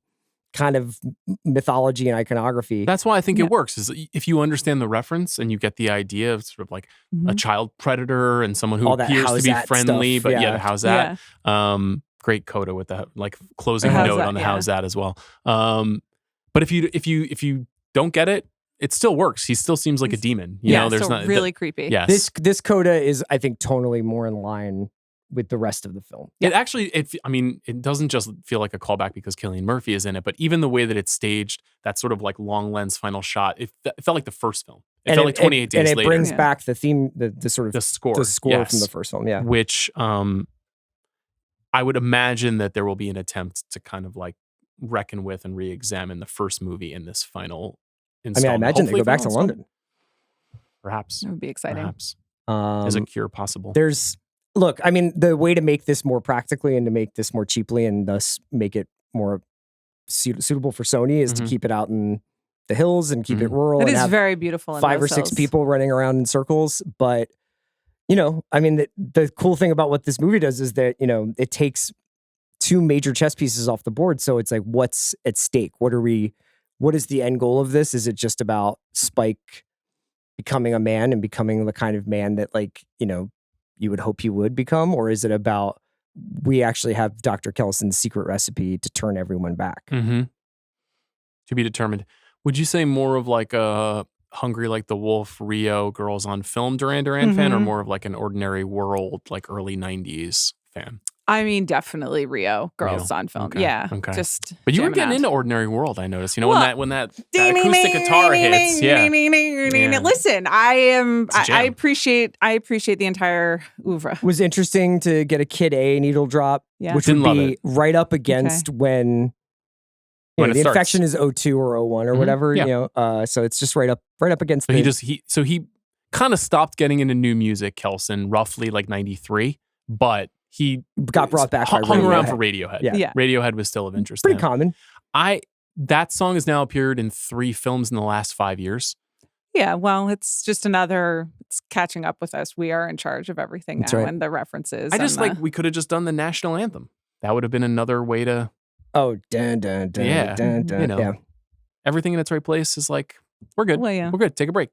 kind of mythology and iconography. That's why I think it works is if you understand the reference and you get the idea of sort of like a child predator and someone who appears to be friendly, stuff. But how's that? Yeah. Great coda with the like closing note on the how's that as well. But if you don't get it, it still works. He still seems like a demon. You know, there's not really creepy. Yes. This coda is, I think, tonally more in line with the rest of the film. It actually, it doesn't just feel like a callback because Cillian Murphy is in it, but even the way that it's staged, that sort of like long lens final shot, it felt like the first film. It felt like 28 Days Later. And it brings back the theme, the sort of the score from the first film. Yeah, which I would imagine that there will be an attempt to kind of like reckon with and re-examine the first movie in this final installment. I imagine they go back to London. Perhaps. It would be exciting. Perhaps. Is a cure possible? The way to make this more practically and to make this more cheaply and thus make it more suitable for Sony is to keep it out in the hills and keep it rural. It is very beautiful. 5 or 6 people running around in circles. But, the cool thing about what this movie does is that, it takes 2 major chess pieces off the board. So it's like, what's at stake? What is the end goal of this? Is it just about Spike becoming a man and becoming the kind of man that you would hope he would become? Or is it about we actually have Dr. Kellison's secret recipe to turn everyone back? To be determined. Would you say more of like a Hungry Like the Wolf, Rio, Girls on Film Duran Duran fan, or more of like an Ordinary World, like early 90s fan? I mean, definitely Rio, Girls on Film. Okay. Yeah. Okay. Just but you were getting into Ordinary World, I noticed. When that acoustic guitar hits. Listen, I appreciate the entire oeuvre. It was interesting to get a Kid A needle drop, which would be right up against when the infection is 02 or 01 or whatever, so it's just right up against he kind of stopped getting into new music, Kelson, roughly like 93, but he got brought back. Hung around for Radiohead. Yeah. Radiohead was still of interest. Pretty common. That song has now appeared in 3 films in the last 5 years. Yeah, well, it's just it's catching up with us. We are in charge of everything now and the references. I just we could have just done the national anthem. That would have been another way to. Oh, dun, dun, dun, dun, dun, everything in its right place is like, we're good. Well, yeah. We're good. Take a break.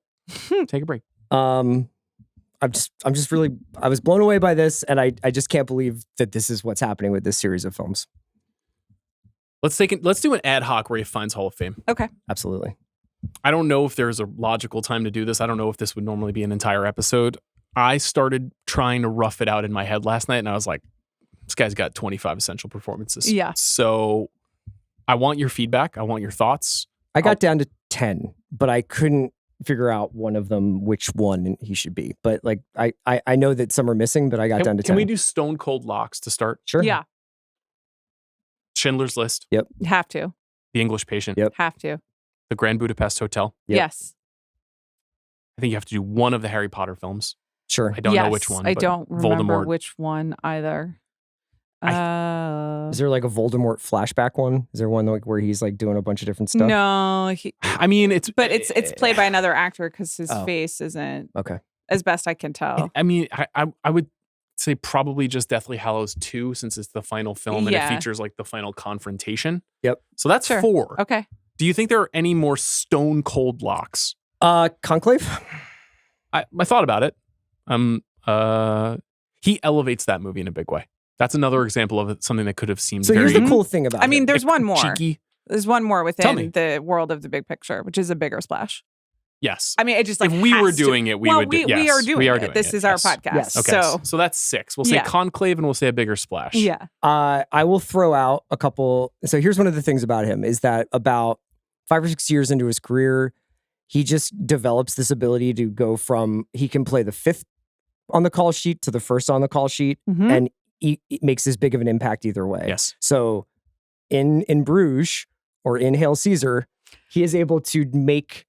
Take a break. I'm just really, I was blown away by this, and I just can't believe that this is what's happening with this series of films. Let's do an ad hoc Ray Fiennes Hall of Fame. Okay. Absolutely. I don't know if there's a logical time to do this. I don't know if this would normally be an entire episode. I started trying to rough it out in my head last night, and I was like, this guy's got 25 essential performances. Yeah. So I want your feedback. I want your thoughts. I got down to 10, but I couldn't figure out one of them, which one he should be. But like, I know that some are missing, but I got down to 10. Can we do Stone Cold Locks to start? Sure. Yeah. Schindler's List. Yep. Have to. The English Patient. Yep. Have to. The Grand Budapest Hotel. Yep. Yes. I think you have to do one of the Harry Potter films. Sure. I don't know which one. I don't remember Voldemort. which one either. Is there like a Voldemort flashback one? Is there one like where he's like doing a bunch of different stuff? No. It's played by another actor because his face isn't okay. As best I can tell. I mean, I would say probably just Deathly Hallows 2 since it's the final film and it features like the final confrontation. Yep. So that's 4. Okay. Do you think there are any more Stone Cold locks? Conclave? I thought about it. he elevates that movie in a big way. That's another example of something that could have seemed So very here's the cool thing about I mean, there's one more. cheeky. There's one more within the world of the big picture, which is a bigger splash. Yes. I mean, it just like if we has were to. doing it, we well, would do we are doing it. This is our podcast. Yes. Okay. So So that's 6. We'll say conclave and we'll say a bigger splash. yeah. I will throw out a couple. So here's one of the things about him is that about 5 or 6 years into his career, he just develops this ability to go from he can play the 5th on the call sheet to the 1st on the call sheet, Mhm. and he makes as big of an impact either way. Yes. So in Bruges or in Hail Caesar, he is able to make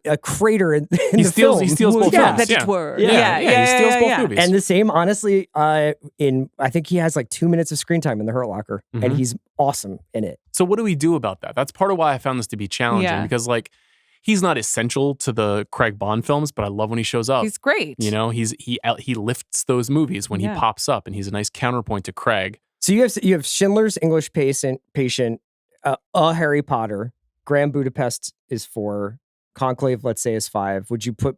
a crater in He the steals. film. He steals both Yeah. films. That word. Yeah. He steals both movies. And the same, honestly, in I think he has like 2 minutes of screen time in The Hurt Locker, and Mhm. he's awesome in it. So what do we do about that? That's part of why I found this to be challenging Yeah. because like he's not essential to the Craig Bond films, but I love when he shows up. He's great. You know, he lifts those movies when he pops up, and he's a nice counterpoint to Craig. So you have Schindler's English Patient, a Harry Potter, Grand Budapest is 4, Conclave, let's say, is 5. Would you put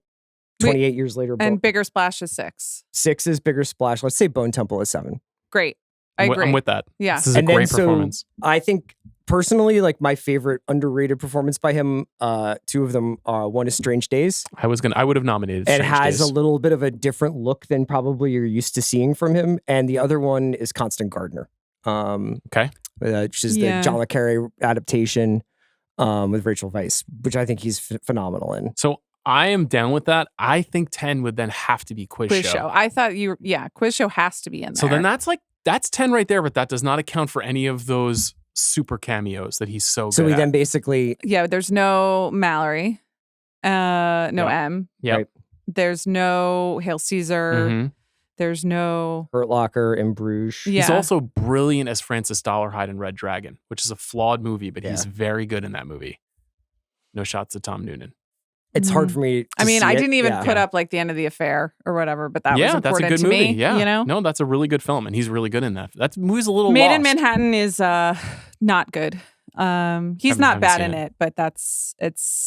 28 years later? And Bigger Splash is 6. 6 is Bigger Splash. Let's say Bone Temple is 7. Great. I agree. I'm with that. Yeah. This is a great performance. I think personally, like my favorite underrated performance by him, 2 of them are one is Strange Days. I would have nominated. It Strange has Days. a little bit of a different look than probably you're used to seeing from him. And the other one is Constant Gardener. Okay. Which is the John le Carré adaptation with Rachel Weisz, which I think he's phenomenal in. So I am down with that. I think 10 would then have to be Quiz Show. I thought Quiz Show has to be in there. So then that's 10 right there, but that does not account for any of those super cameos that he's so good So we at. then basically... Yeah, there's no Mallory, no M. Yeah. Right. There's no Hail Caesar. Mhm. There's no... Hurt Locker in Bruges. Yeah. He's also brilliant as Francis Dollarhide in Red Dragon, which is a flawed movie, but he's very good in that movie. No shots at Tom Noonan. It's hard for me to I mean, see I it. didn't even Yeah. put up like The End of the Affair or whatever, but that was That's a important good to movie. me. Yeah. You know? No, that's a really good film, and he's really good in that. That movie's a little Made lost. in Manhattan is not good. He's Haven't not bad seen in it, but it's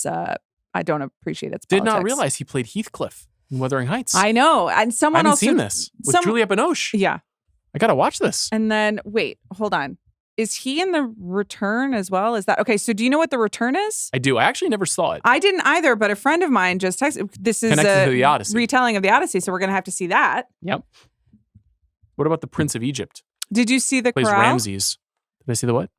I don't appreciate its Did not politics. realize he played Heathcliff in Wuthering Heights. I know. And I someone haven't else seen this with Juliette Binoche. Yeah. I gotta watch this. And then wait, hold on. Is he in The Return as well? Is that okay? So do you know what The Return is? I do. I actually never saw it. I didn't either, but a friend of mine just texted. This is Connected a to the Odyssey. retelling of the Odyssey, so we're gonna have to see that. Yep. What about the Prince of Egypt? Did you see the Plays chorale? Ramses. Did I see the what?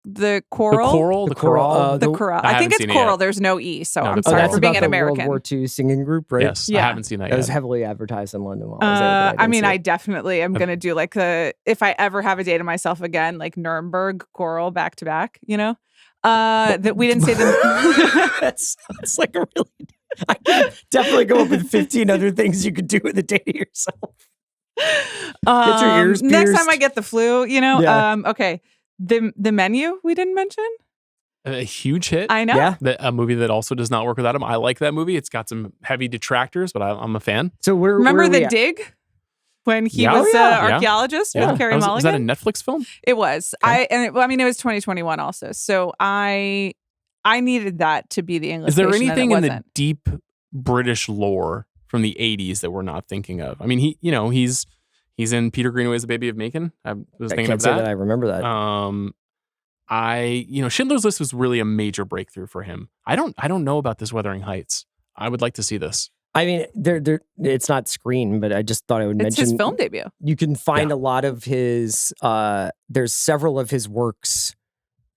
The choral? The choral. The chorale. I I think haven't it's seen it choral. yet. There's no E, so No, I'm that's sorry all. for being about an the American. World War II singing group, right? Yes. Yeah. I haven't seen that It yet. was heavily advertised in London while I was there. but I didn't mean, see I it. definitely am going to do like if I ever have a day to myself again, like Nuremberg choral back to back, you know? That we didn't say the. That's like a really. I can definitely go up with 15 other things you could do with a day to yourself. Get your ears next pierced. time I get the flu, you know? Yeah. Okay. The Menu we didn't mention? A huge hit. I know. Yeah. A movie that also does not work without him. I like that movie. It's got some heavy detractors, but I'm a fan. So Remember where are we The at? Dig? When he Yeah. was Oh, yeah. an archaeologist Yeah. with Carey Was Mulligan? that a Netflix film? It was. Okay. It was 2021 also. So I needed that to be the English. Is there version, and anything it in the wasn't. deep British lore from the 80s that we're not thinking of? I mean, he's in Peter Greenaway's The Baby of Macon. I was I thinking can't of say that. that I remember that. Schindler's List was really a major breakthrough for him. I don't know about this Wuthering Heights. I would like to see this. I mean, it's not Screen, but I just thought I would It's mention his film debut. You can find a lot of his. There's several of his works,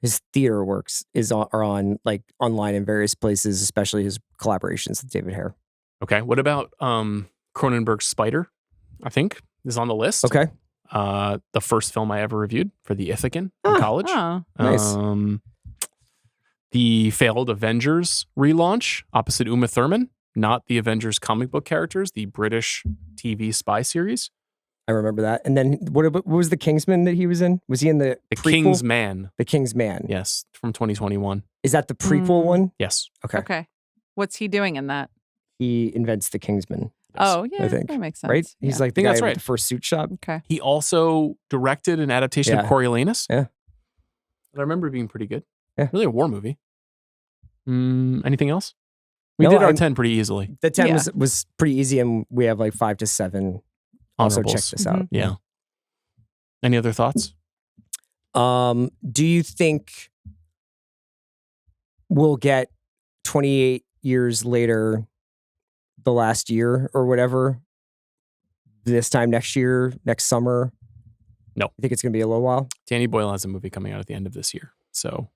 his theater works, are on like online in various places, especially his collaborations with David Hare. Okay. What about Cronenberg's Spider? I think is on the list. Okay. The first film I ever reviewed for the Ithacan in college. Oh. Nice. The failed Avengers relaunch opposite Uma Thurman, not the Avengers comic book characters, the British TV spy series. I remember that. And then what was the Kingsman that he was in? Was he in the prequel? King's Man. The King's Man. Yes, from 2021. Is that the prequel one? Yes. Okay. What's he doing in that? He invents the Kingsman. Oh, yeah. I think. That makes sense. Right? He's Yeah. like the think guy that's with right. the first suit shop. Okay. He also directed an adaptation of Yeah. Coriolanus. Yeah. That I remember being pretty good. Yeah. Really a war movie. Anything else? We No, did our I'm- 10 pretty easily. The 10 Yeah. was pretty easy, and we have like 5 to 7 also check Honorables. this out. Yeah. Any other thoughts? Do you think we'll get 28 years later, the last year or whatever, this time next year, next summer? No. I think it's going to be a little while. Danny Boyle has a movie coming out at the end of this year. So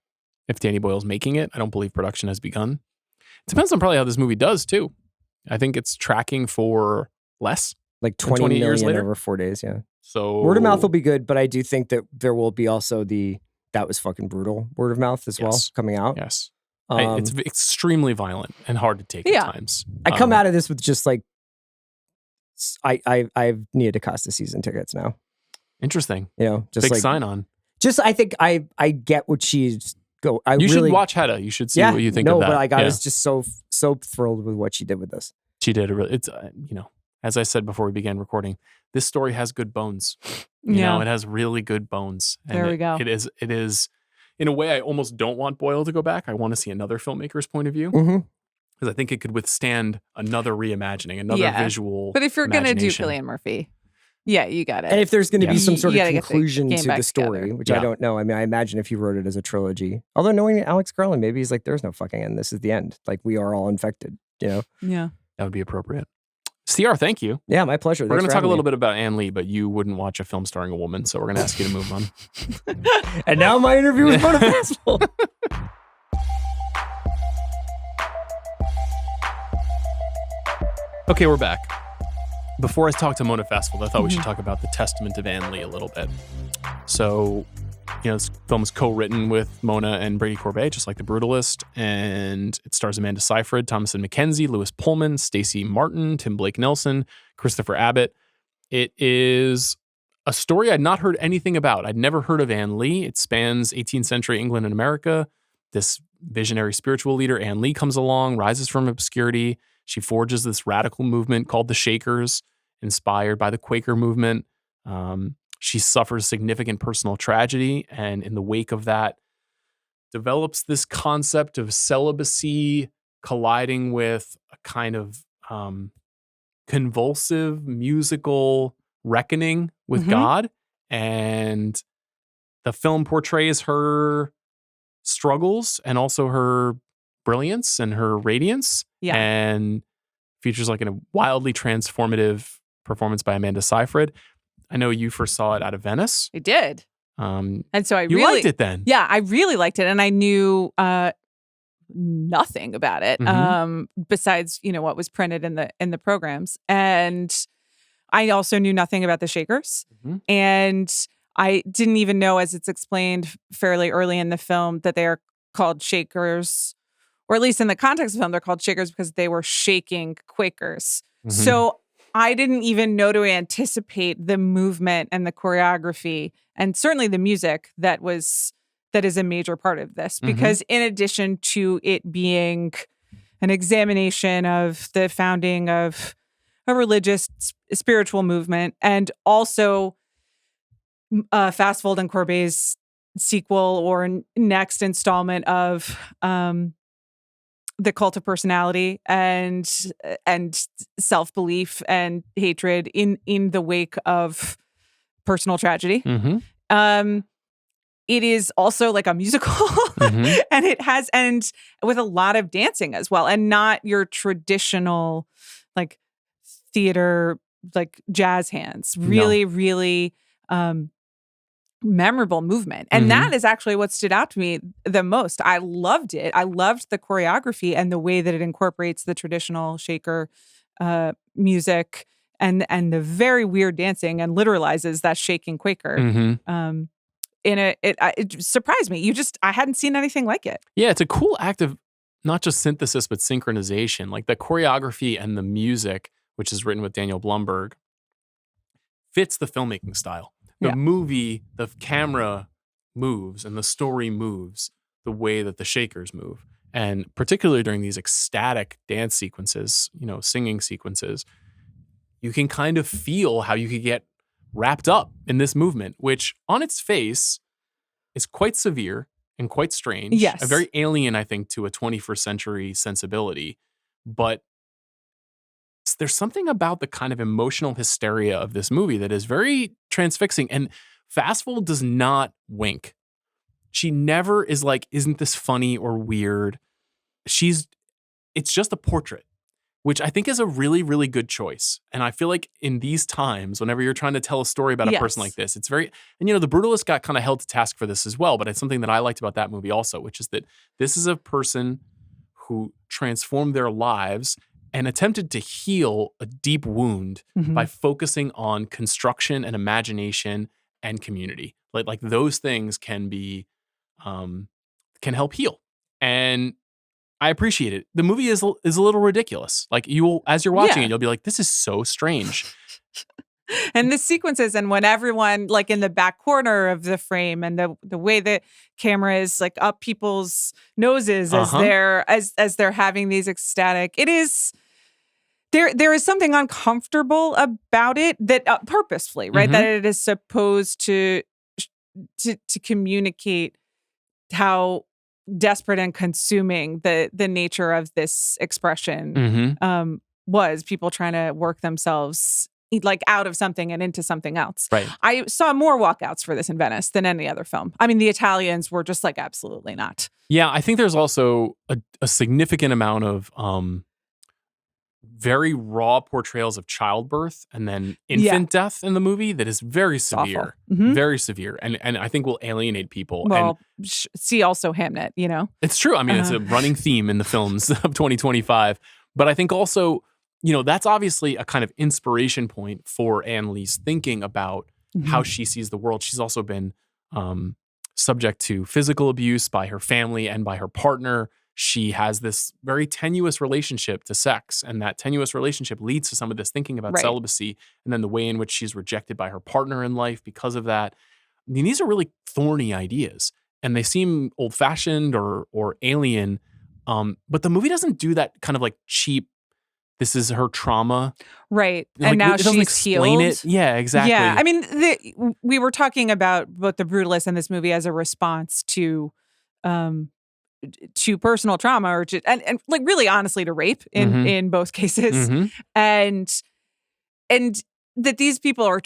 if Danny Boyle's making it, I don't believe production has begun. It depends on probably how this movie does too. I think it's tracking for less. Like 20 20 years million later? over 4 days, yeah. So Word of mouth will be good, but I do think that there will be also that was fucking brutal word of mouth as well coming out. Yes. It's extremely violent and hard to take at times. I come out of this with just like, I have Nia DaCosta season tickets now. Interesting. You know, just big like, sign on. Just, I think I get what she's you should watch Hedda. You should see what you think of that. No, but like, I was just so thrilled with what she did with this. She did it's as I said before we began recording, this story has good bones. You know, it has really good bones. And there we go. It is in a way I almost don't want Boyle to go back. I want to see another filmmaker's point of view. Because I think it could withstand another reimagining, another visual. But if you're going to do Cillian Murphy, you got it. And if there's going to be some sort of conclusion to the story, together. which I don't know. I mean, I imagine if he wrote it as a trilogy, although knowing Alex Garland, maybe he's like, there's no fucking end. This is the end. Like, we are all infected, you know? Yeah. That would be appropriate. CR, thank you. Yeah, my pleasure. We're going to talk a little bit about Ann Lee, but you wouldn't watch a film starring a woman, so we're going to ask you to move on. And now my interview with Mona Fastvold. Okay, we're back. Before I talk to Mona Fastvold, I thought we should talk about the Testament of Ann Lee a little bit. So, this film is co-written with Mona and Brady Corbet, just like The Brutalist, and it stars Amanda Seyfried, Thomasin McKenzie, Lewis Pullman, Stacey Martin, Tim Blake Nelson, Christopher Abbott. It is a story I'd not heard anything about. I'd never heard of Ann Lee. It spans 18th century England and America. This visionary spiritual leader, Ann Lee, comes along, rises from obscurity. She forges this radical movement called the Shakers, inspired by the Quaker movement. She suffers significant personal tragedy, and in the wake of that, develops this concept of celibacy colliding with a kind of convulsive musical reckoning with God. And the film portrays her struggles and also her brilliance and her radiance. Yeah. And features like a wildly transformative performance by Amanda Seyfried. I know you first saw it out of Venice. I did. And so I you really liked it then. Yeah, I really liked it. And I knew nothing about it besides, what was printed in the programs. And I also knew nothing about the Shakers. And I didn't even know, as it's explained fairly early in the film, that they are called Shakers, or at least in the context of the film, they're called Shakers because they were shaking Quakers. So I didn't even know to anticipate the movement and the choreography and certainly the music that is a major part of this, because in addition to it being an examination of the founding of a religious spiritual movement, and also Fastvold and Corbet's sequel or next installment of the cult of personality and self-belief and hatred in the wake of personal tragedy. It is also like a musical and it has, and with a lot of dancing as well, and not your traditional like theater, like jazz hands, really memorable movement. And that is actually what stood out to me the most. I loved it. I loved the choreography and the way that it incorporates the traditional Shaker music and the very weird dancing and literalizes that shaking Quaker. It surprised me. I hadn't seen anything like it. Yeah, it's a cool act of not just synthesis, but synchronization. Like the choreography and the music, which is written with Daniel Blumberg, fits the filmmaking style. The movie, the camera moves and the story moves the way that the Shakers move. And particularly during these ecstatic dance sequences, singing sequences, you can kind of feel how you could get wrapped up in this movement, which on its face is quite severe and quite strange. Yes. Very alien, I think, to a 21st century sensibility, but there's something about the kind of emotional hysteria of this movie that is very transfixing. And Fastvold does not wink. She never is like, isn't this funny or weird? It's just a portrait, which I think is a really, really good choice. And I feel like in these times, whenever you're trying to tell a story about a person like this, it's very, and The Brutalist got kind of held to task for this as well, but it's something that I liked about that movie also, which is that this is a person who transformed their lives and attempted to heal a deep wound by focusing on construction and imagination and community. Like those things can help heal. And I appreciate it. The movie is a little ridiculous. Like as you're watching it, you'll be like, this is so strange. And the sequences, and when everyone like in the back corner of the frame, and the way the camera is like up people's noses as they're having these ecstatic, it is there is something uncomfortable about it that purposefully, right? That it is supposed to communicate how desperate and consuming the nature of this expression was. People trying to work themselves like out of something and into something else. Right. I saw more walkouts for this in Venice than any other film. I mean, the Italians were just like, absolutely not. Yeah, I think there's also a significant amount of very raw portrayals of childbirth and then infant death in the movie that is very severe. Very severe. And I think will alienate people. Well, see also Hamnet, It's true. I mean, it's a running theme in the films of 2025. But I think also, that's obviously a kind of inspiration point for Anne Lee's thinking about how she sees the world. She's also been subject to physical abuse by her family and by her partner. She has this very tenuous relationship to sex, and that tenuous relationship leads to some of this thinking about celibacy, and then the way in which she's rejected by her partner in life because of that. I mean, these are really thorny ideas, and they seem old-fashioned or alien, but the movie doesn't do that kind of like cheap, this is her trauma. Right. Like, and now it doesn't she's explain healed. it. Yeah, exactly. Yeah. I mean, we were talking about both The Brutalist and this movie as a response to personal trauma or and like really honestly to rape in both cases. And that these people are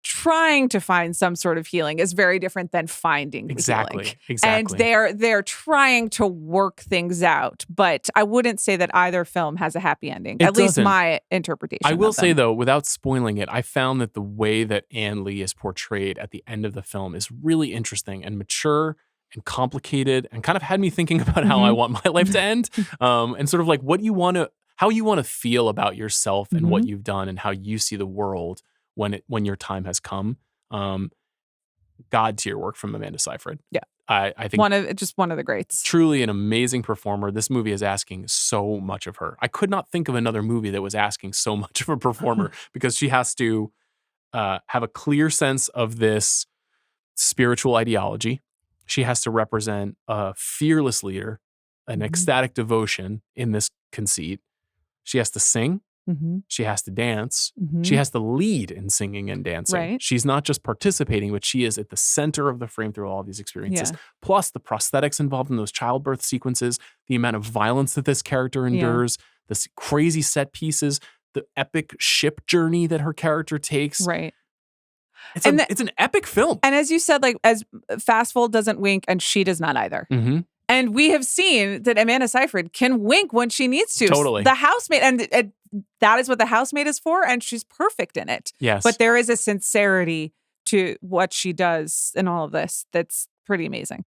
trying to find some sort of healing is very different than finding exactly healing. Exactly. And they're trying to work things out, but I wouldn't say that either film has a happy ending. At least my interpretation. I will say though, without spoiling it, I found that the way that Anne Lee is portrayed at the end of the film is really interesting and mature and complicated, and kind of had me thinking about how I want my life to end, and sort of like how you want to feel about yourself and what you've done and how you see the world when your time has come. God tier work from Amanda Seyfried. Yeah, I think one of the greats. Truly an amazing performer. This movie is asking so much of her. I could not think of another movie that was asking so much of a performer because she has to have a clear sense of this spiritual ideology. She has to represent a fearless leader, an ecstatic devotion in this conceit. She has to sing. She has to dance. She has to lead in singing and dancing. Right. She's not just participating, but she is at the center of the frame through all of these experiences. Yeah. Plus the prosthetics involved in those childbirth sequences, the amount of violence that this character endures, the crazy set pieces, the epic ship journey that her character takes. Right. It's an epic film. And as you said, like as Fastvold doesn't wink and she does not either. And we have seen that Amanda Seyfried can wink when she needs to. Totally. The housemaid, and that is what the housemaid is for, and she's perfect in it. Yes. But there is a sincerity to what she does in all of this that's pretty amazing.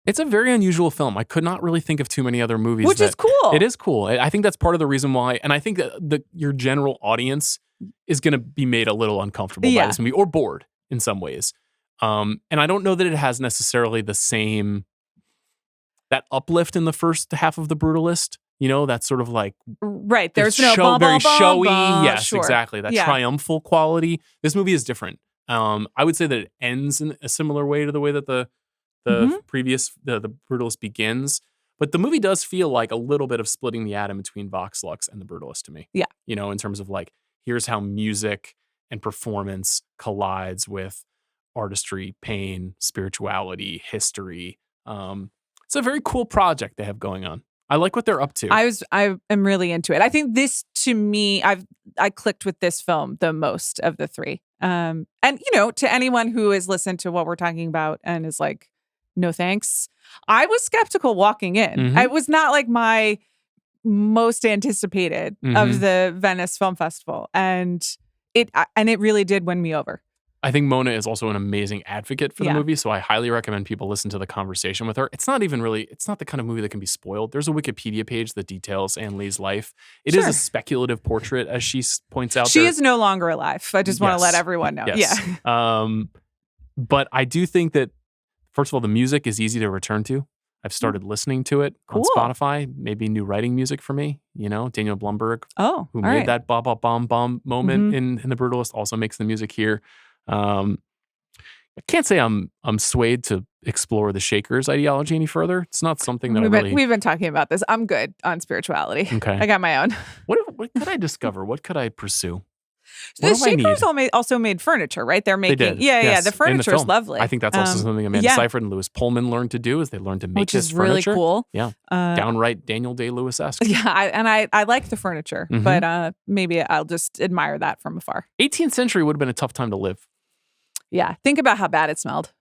It's a very unusual film. I could not really think of too many other movies. Which is cool. It is cool. I think that's part of the reason why, and I think that your general audience is going to be made a little uncomfortable by this movie, or bored in some ways. And I don't know that it has necessarily the same, that uplift in the first half of The Brutalist. That's sort of like right. There's no very showy. Yes, sure. Exactly. That triumphal quality. This movie is different. I would say that it ends in a similar way to the way that the previous the Brutalist begins. But the movie does feel like a little bit of splitting the atom between Vox Lux and The Brutalist to me. Yeah. In terms of like, here's how music and performance collides with artistry, pain, spirituality, history. It's a very cool project they have going on. I like what they're up to. I am really into it. I think this, to me, I clicked with this film the most of the three. And to anyone who has listened to what we're talking about and is like, no thanks. I was skeptical walking in. Mm-hmm. It was not like my most anticipated of the Venice Film Festival, and it really did win me over. I think Mona is also an amazing advocate for the movie, so I highly recommend people listen to the conversation with her. It's not the kind of movie that can be spoiled. There's a Wikipedia page that details Ann Lee's life. It is a speculative portrait, as she points out. She is no longer alive. I just want to let everyone know. Yes. Yeah. But I do think that, first of all, the music is easy to return to. I've started listening to it on Spotify. Maybe new writing music for me. Daniel Blumberg, who made that ba ba bom bom moment in The Brutalist, also makes the music here. I can't say I'm swayed to explore the Shakers ideology any further. It's not something that we've been talking about this. I'm good on spirituality. Okay, I got my own. What could I discover? What could I pursue? The Shakers also made furniture, right? They're making, they did. Yes. The furniture is lovely. I think that's also something Amanda Seyfried and Louis Pullman learned to do, is they learned to make this furniture. Which is really cool. Yeah, downright Daniel Day-Lewis-esque. Yeah, I like the furniture, but maybe I'll just admire that from afar. 18th century would have been a tough time to live. Yeah, think about how bad it smelled.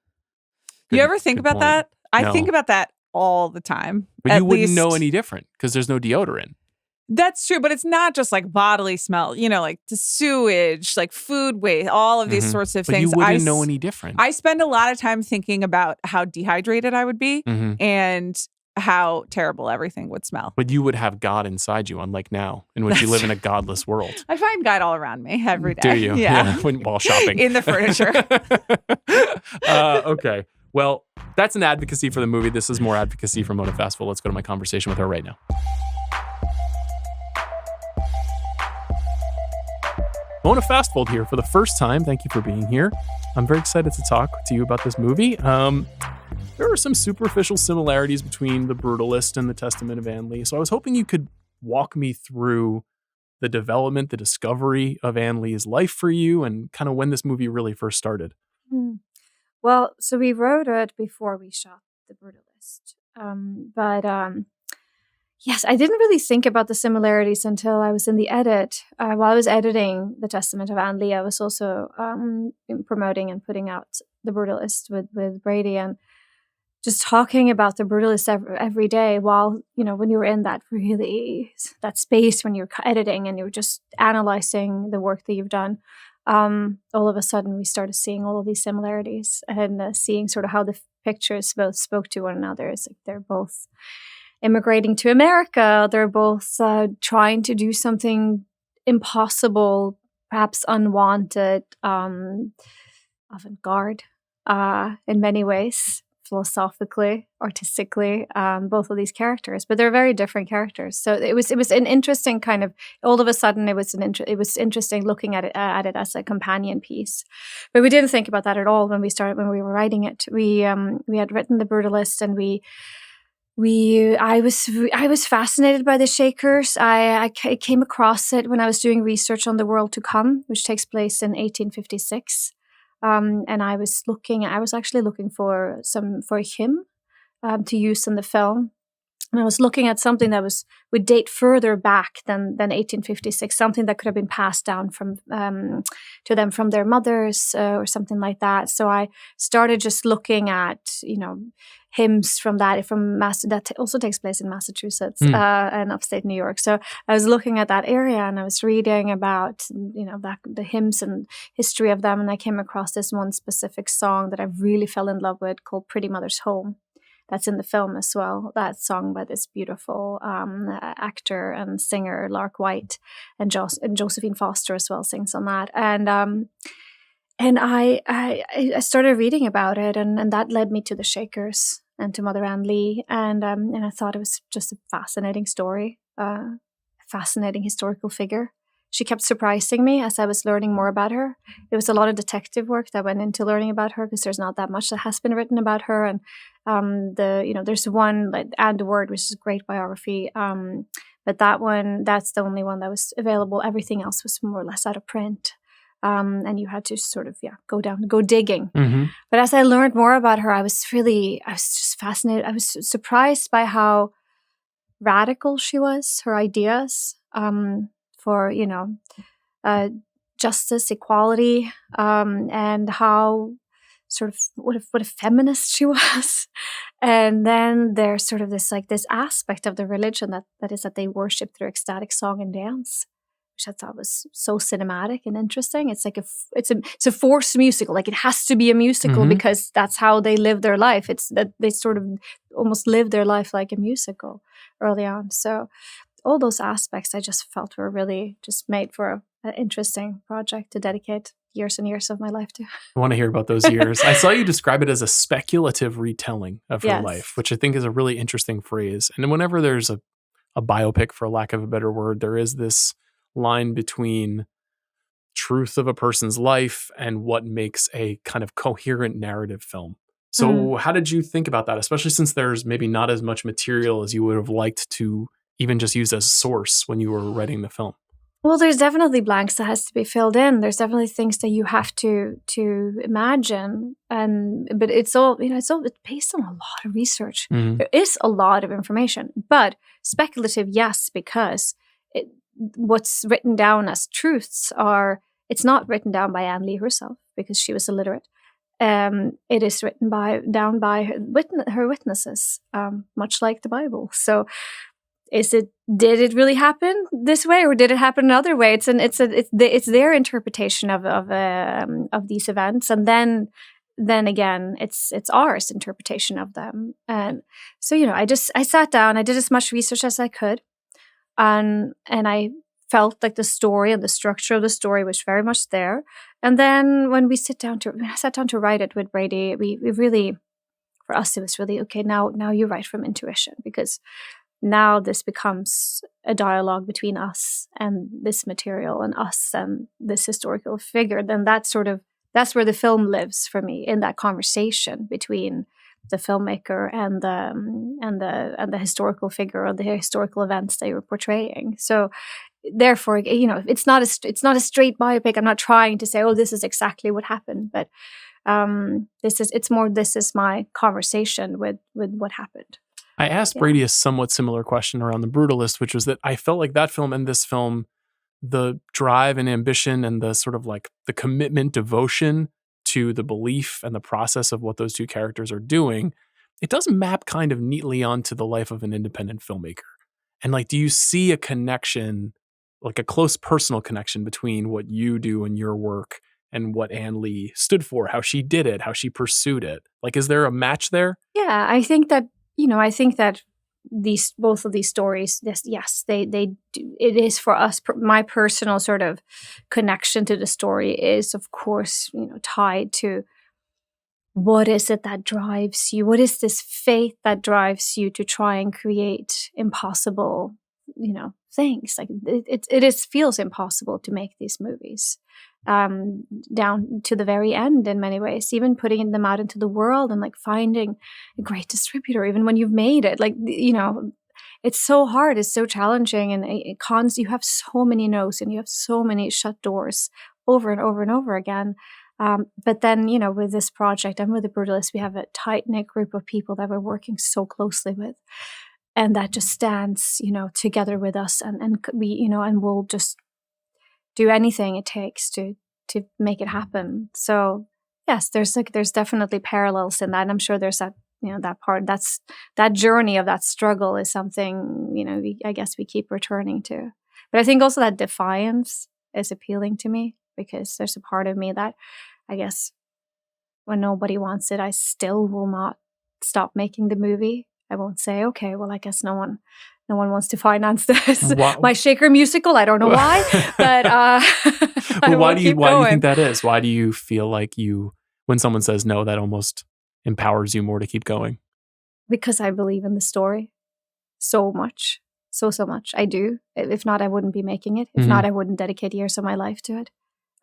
You ever think about that? I think about that all the time. But you wouldn't know any different because there's no deodorant. That's true, but it's not just like bodily smell, like the sewage, like food waste, all of these sorts of things. You wouldn't know any different. I spend a lot of time thinking about how dehydrated I would be and how terrible everything would smell. But you would have God inside you, unlike now, in which you live in a godless world. I find God all around me every day. Do you? Yeah. While shopping. In the furniture. Okay. Well, that's an advocacy for the movie. This is more advocacy for Mona Fastvold. Let's go to my conversation with her right now. Mona Fastvold here for the first time. Thank you for being here. I'm very excited to talk to you about this movie. There are some superficial similarities between The Brutalist and The Testament of Ann Lee. So I was hoping you could walk me through the development, the discovery of Ann Lee's life for you, and kind of when this movie really first started. Well, so we wrote it before we shot The Brutalist. Yes, I didn't really think about the similarities until I was in the edit. While I was editing The Testament of Ann Lee, I was also promoting and putting out The Brutalist with Brady, and just talking about The Brutalist every day while, when you were in that space when you're editing and you're just analyzing the work that you've done, all of a sudden we started seeing all of these similarities and seeing sort of how the pictures both spoke to one another. It's like they're both immigrating to America. They're both trying to do something impossible, perhaps unwanted, avant-garde in many ways, philosophically, artistically, both of these characters. But they're very different characters. So it was an interesting kind of, all of a sudden it was interesting looking at it as a companion piece. But we didn't think about that at all when we were writing it. We had written The Brutalist, and I was fascinated by the Shakers. I came across it when I was doing research on The World to Come, which takes place in 1856. And I was actually looking for a hymn to use in the film. And I was looking at something that would date further back than 1856, something that could have been passed down to them from their mothers or something like that. So I started just looking at hymns that also takes place in Massachusetts and upstate New York. So I was looking at that area and I was reading about the hymns and history of them, and I came across this one specific song that I really fell in love with called "Pretty Mother's Home." That's in the film as well. That's sung by this beautiful actor and singer, Lark White, and Josephine Foster as well sings on that. And I started reading about it, and that led me to the Shakers and to Mother Ann Lee. And I thought it was just a fascinating story, a fascinating historical figure. She kept surprising me as I was learning more about her. It was a lot of detective work that went into learning about her because there's not that much that has been written about her. And there's one like Anne de Word, which is a great biography. But that's the only one that was available. Everything else was more or less out of print. And you had to sort of go digging. Mm-hmm. But as I learned more about her, I was just fascinated. I was surprised by how radical she was, her ideas for, justice, equality, and how sort of what a feminist she was. And then there's sort of this aspect of the religion that is that they worship through ecstatic song and dance, which I thought was so cinematic and interesting. It's like it's a forced musical. Like, it has to be a musical because that's how they live their life. It's that they sort of almost live their life like a musical early on. So all those aspects I just felt were really just made for an interesting project to dedicate years and years of my life to. I want to hear about those years. I saw you describe it as a speculative retelling of her life, which I think is a really interesting phrase. And whenever there's a biopic, for lack of a better word, there is this line between truth of a person's life and what makes a kind of coherent narrative film. So how did you think about that, especially since there's maybe not as much material as you would have liked to even just use as source when you were writing the film? Well, there's definitely blanks that has to be filled in. There's definitely things that you have to imagine, but it's all it's based on a lot of research. There is a lot of information, but speculative, yes, because what's written down as truths it's not written down by Anne Lee herself because she was illiterate. It is written down by her witnesses, much like the Bible. So, did it really happen this way, or did it happen another way? It's their interpretation of these events, and then again, it's ours interpretation of them. And so, I sat down, I did as much research as I could, and I felt like the story and the structure of the story was very much there. And then when I sat down to write it with Brady, we really, for us, it was really, okay, now you write from intuition, because now this becomes a dialogue between us and this material and us and this historical figure. Then that's where the film lives for me, in that conversation between the filmmaker and the historical figure or the historical events they were portraying. So therefore, it's not a straight biopic. I'm not trying to say, oh, this is exactly what happened, but this is my conversation with what happened. I asked Brady a somewhat similar question around The Brutalist, which was that I felt like that film and this film, the drive and ambition and the sort of like the commitment, devotion to the belief and the process of what those two characters are doing, it does map kind of neatly onto the life of an independent filmmaker. And like, do you see a connection, like a close personal connection between what you do in your work and what Anne Lee stood for, how she did it, how she pursued it? Like, is there a match there? Yeah, I think that both of these stories, they do. It is for us. My personal sort of connection to the story is, of course, tied to what is it that drives you? What is this faith that drives you to try and create impossible, things? Like it feels impossible to make these movies. Down to the very end in many ways, even putting them out into the world and like finding a great distributor, even when you've made it, it's so hard, it's so challenging, and you have so many no's and you have so many shut doors over and over and over again. But then, with this project and with The Brutalist, we have a tight-knit group of people that we're working so closely with, and that just stands, together with us, and we, and we'll just do anything it takes to make it happen. So yes, there's definitely parallels in that, and I'm sure there's that that part, that journey of that struggle is something I guess we keep returning to. But I think also that defiance is appealing to me, because there's a part of me that I guess when nobody wants it, I still will not stop making the movie. I won't say, okay, well, I guess no one wants to finance this. My Shaker musical. I don't know why, but well, why do you think that is? Why do you feel like when someone says no, that almost empowers you more to keep going? Because I believe in the story so much, so much. I do. If not, I wouldn't be making it. If not, I wouldn't dedicate years of my life to it.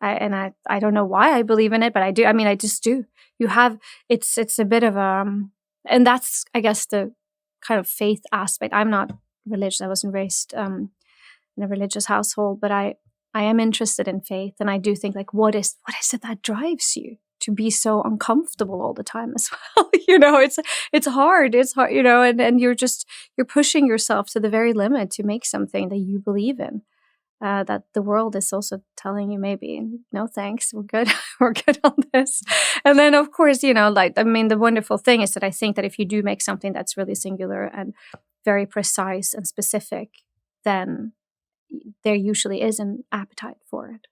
I don't know why I believe in it, but I do. I mean, I just do. It's a bit of and that's, I guess, the kind of faith aspect. I'm not religious. I wasn't raised in a religious household, but I am interested in faith, and I do think, like, what is it that drives you to be so uncomfortable all the time as well. It's hard. It's hard, and you're pushing yourself to the very limit to make something that you believe in. That the world is also telling you maybe, no thanks, we're good, we're good on this. And then of course, the wonderful thing is that I think that if you do make something that's really singular and very precise and specific, then there usually is an appetite for it.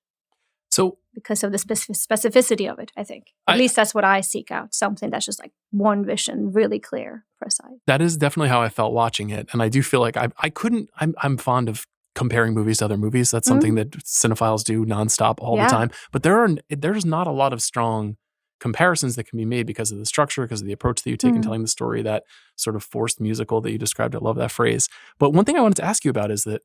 So because of the specificity of it, I think. At least that's what I seek out. Something that's just like one vision, really clear, precise. That is definitely how I felt watching it. And I do feel like I'm fond of comparing movies to other movies. That's something that cinephiles do nonstop all the time. But there's not a lot of strong comparisons that can be made because of the structure, because of the approach that you take in telling the story, that sort of forced musical that you described. I love that phrase. But one thing I wanted to ask you about is that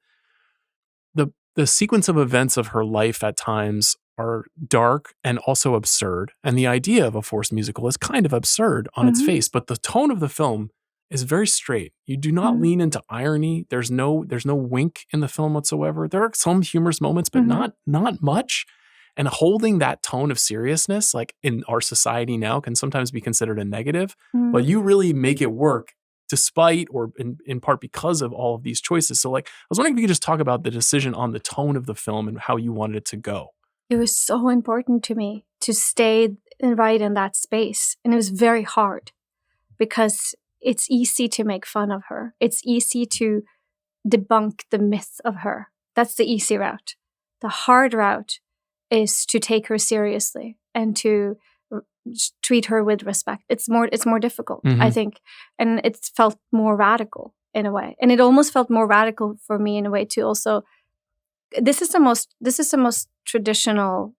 the sequence of events of her life at times are dark and also absurd. And the idea of a forced musical is kind of absurd on its face, but the tone of the film is very straight. You do not lean into irony. There's no wink in the film whatsoever. There are some humorous moments, but not much. And holding that tone of seriousness, like in our society now, can sometimes be considered a negative, but you really make it work despite or in part because of all of these choices. So like, I was wondering if you could just talk about the decision on the tone of the film and how you wanted it to go. It was so important to me to stay right in that space. And it was very hard because it's easy to make fun of her. It's easy to debunk the myth of her. That's the easy route. The hard route is to take her seriously and to treat her with respect. It's more difficult, I think. And it felt more radical in a way. And it almost felt more radical for me in a way to also, this is the most traditional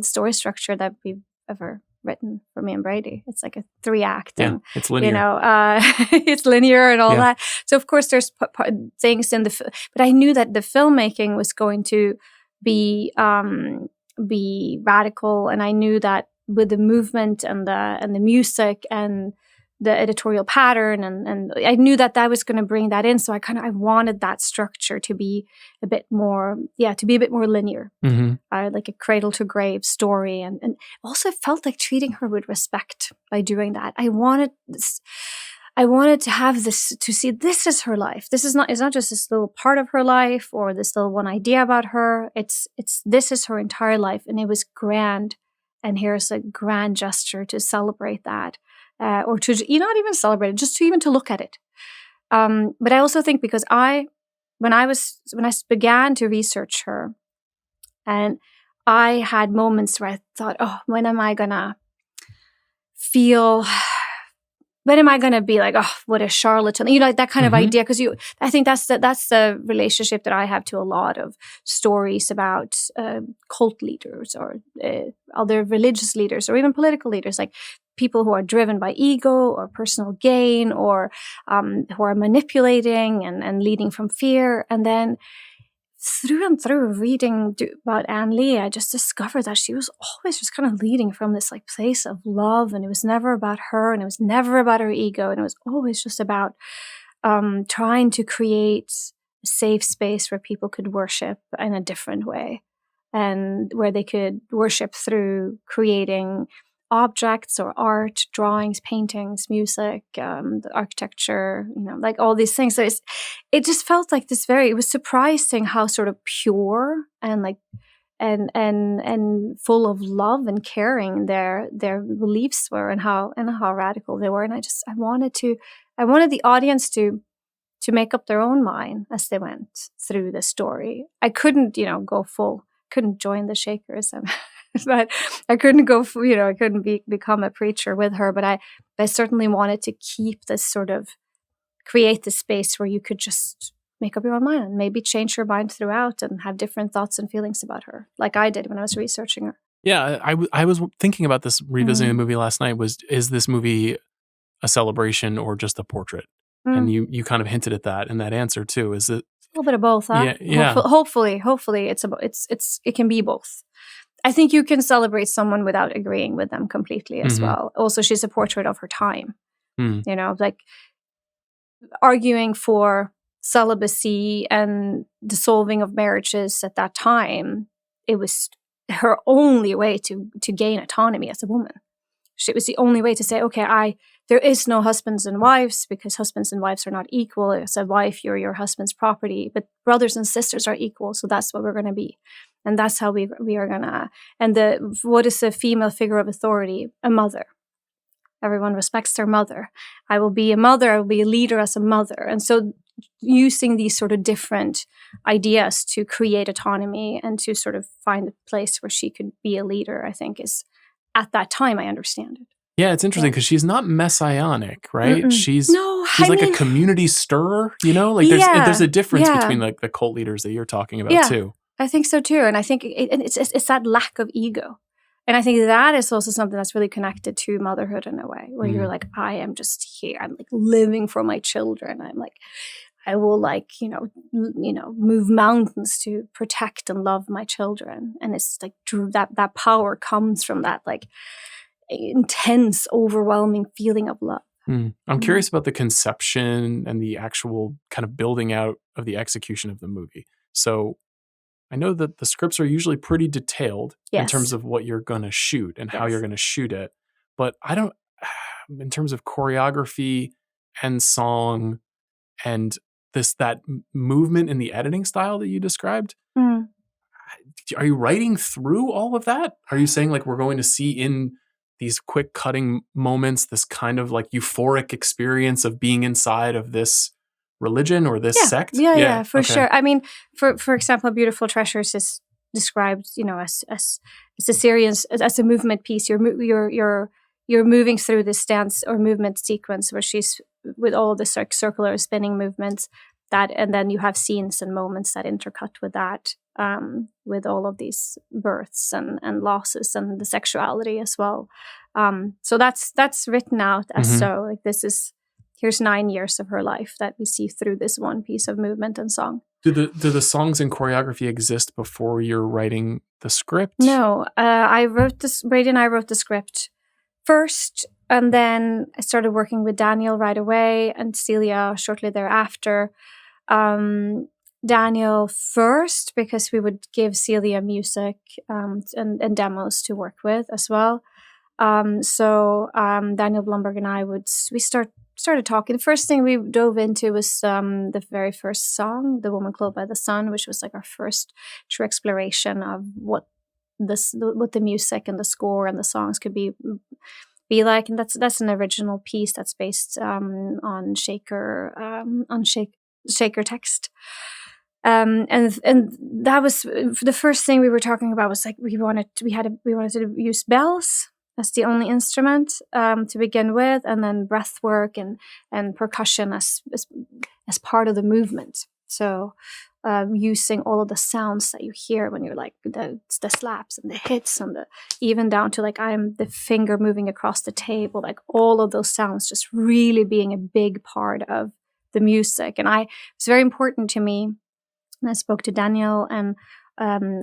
story structure that we've ever written for me and Brady. It's like a 3-act. Yeah, it's linear. It's linear and all that. So of course there's things in but I knew that the filmmaking was going to be radical, and I knew that with the movement and the music and the editorial pattern, and I knew that was going to bring that in. So I wanted that structure to be a bit more linear, like a cradle to grave story, and also felt like treating her with respect by doing that. I wanted to have this, to see this is her life. It's not just this little part of her life or this little one idea about her. This is her entire life, and it was grand. And here's a grand gesture to celebrate that. Or to not even celebrate it, just to look at it. But I also think because when I began to research her, and I had moments where I thought, oh, when am I gonna be like, oh, what a charlatan? Like that kind of idea. Because I think that's the relationship that I have to a lot of stories about cult leaders or other religious leaders or even political leaders, like people who are driven by ego or personal gain or who are manipulating and leading from fear. And then through and through reading about Ann Lee, I just discovered that she was always just kind of leading from this like place of love, and it was never about her, and it was never about her ego, and it was always just about trying to create a safe space where people could worship in a different way, and where they could worship through creating objects or art, drawings, paintings, music, the architecture, like all these things. So it just felt like it was surprising how sort of pure and like and full of love and caring their beliefs were, and how radical they were. And I wanted the audience to make up their own mind as they went through the story. I couldn't, couldn't join the Shakers. But I couldn't go, I couldn't become a preacher with her. But I certainly wanted to keep this sort of, create this space where you could just make up your own mind and maybe change your mind throughout and have different thoughts and feelings about her, like I did when I was researching her. Yeah, I was thinking about this, revisiting the movie last night, is this movie a celebration or just a portrait? And you kind of hinted at that in that answer too. Is it a little bit of both? Huh? Yeah. Hopefully, it can be both. I think you can celebrate someone without agreeing with them completely as well. Also, she's a portrait of her time. Like arguing for celibacy and dissolving of marriages at that time. It was her only way to gain autonomy as a woman. It was the only way to say, okay, there is no husbands and wives, because husbands and wives are not equal. As a wife, you're your husband's property, but brothers and sisters are equal. So that's what we're going to be. And that's how we are going to, and what is the female figure of authority? A mother. Everyone respects their mother. I will be a mother. I will be a leader as a mother. And so using these sort of different ideas to create autonomy and to sort of find a place where she could be a leader, I think is, at that time, I understand it. Yeah, it's interesting because she's not messianic, right? Mm-mm. She's I like mean, a community stirrer, you know? Like there's a difference between like the cult leaders that you're talking about too. I think so too. And I think it's that lack of ego. And I think that is also something that's really connected to motherhood in a way, where you're like, I am just here. I'm like living for my children. I'm like, I will like, move mountains to protect and love my children. And it's like that power comes from that like intense, overwhelming feeling of love. I'm curious about the conception and the actual kind of building out of the execution of the movie. So I know that the scripts are usually pretty detailed in terms of what you're going to shoot and how you're going to shoot it. But in terms of choreography and song and that movement in the editing style that you described, are you writing through all of that? Are you saying like we're going to see in these quick cutting moments this kind of like euphoric experience of being inside of this religion or this sect? Yeah, for sure. I mean, for example, Beautiful Treasures is described, as a series, as a movement piece. You're moving through this dance or movement sequence where she's with all of the circular spinning movements and then you have scenes and moments that intercut with that, with all of these births and losses and the sexuality as well. So that's written out as so like here's 9 years of her life that we see through this one piece of movement and song. Do the songs and choreography exist before you're writing the script? No, Brady and I wrote the script first, and then I started working with Daniel right away and Celia shortly thereafter. Daniel first, because we would give Celia music and demos to work with as well. So Daniel Blumberg and I we started talking. The first thing we dove into was the very first song, The Woman Clothed by the Sun, which was like our first true exploration of what the music and the score and the songs could be like. And that's an original piece that's based on Shaker text. And that was the first thing we were talking about. Was like we wanted to use bells as the only instrument to begin with, and then breath work and percussion as part of the movement. So using all of the sounds that you hear when you're like the slaps and the hits and even down to like I'm the finger moving across the table, like all of those sounds just really being a big part of the music. And it's very important to me. And I spoke to Daniel and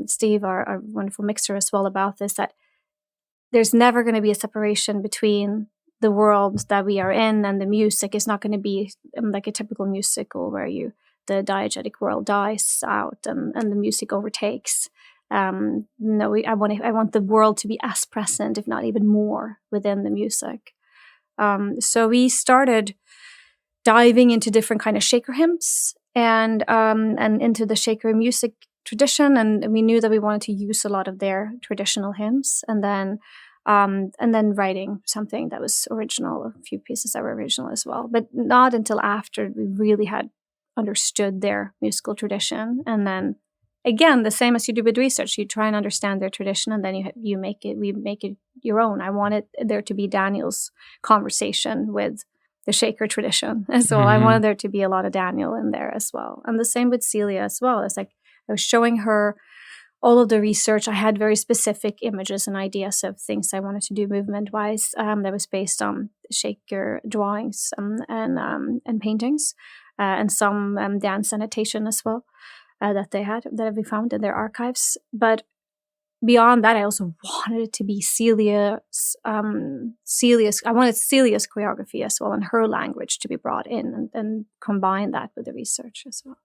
Steve, our wonderful mixer as well, about this, that there's never going to be a separation between the world that we are in and the music. Is not going to be like a typical musical where the diegetic world dies out and the music overtakes. No, I want the world to be as present, if not even more, within the music. So we started diving into different kind of Shaker hymns and into the Shaker music tradition, and we knew that we wanted to use a lot of their traditional hymns, and then writing something that was original, a few pieces that were original as well, but not until after we really had understood their musical tradition. And then again, the same as you do with research, you try and understand their tradition, and then we make it your own. I wanted there to be Daniel's conversation with the Shaker tradition as well. I wanted there to be a lot of Daniel in there as well. And the same with Celia as well. It's like I was showing her all of the research. I had very specific images and ideas of things I wanted to do movement-wise that was based on Shaker drawings and paintings and some dance annotation as well that we found in their archives. But beyond that, I also wanted it to be Celia's. I wanted Celia's choreography as well, and her language to be brought in and combine that with the research as well.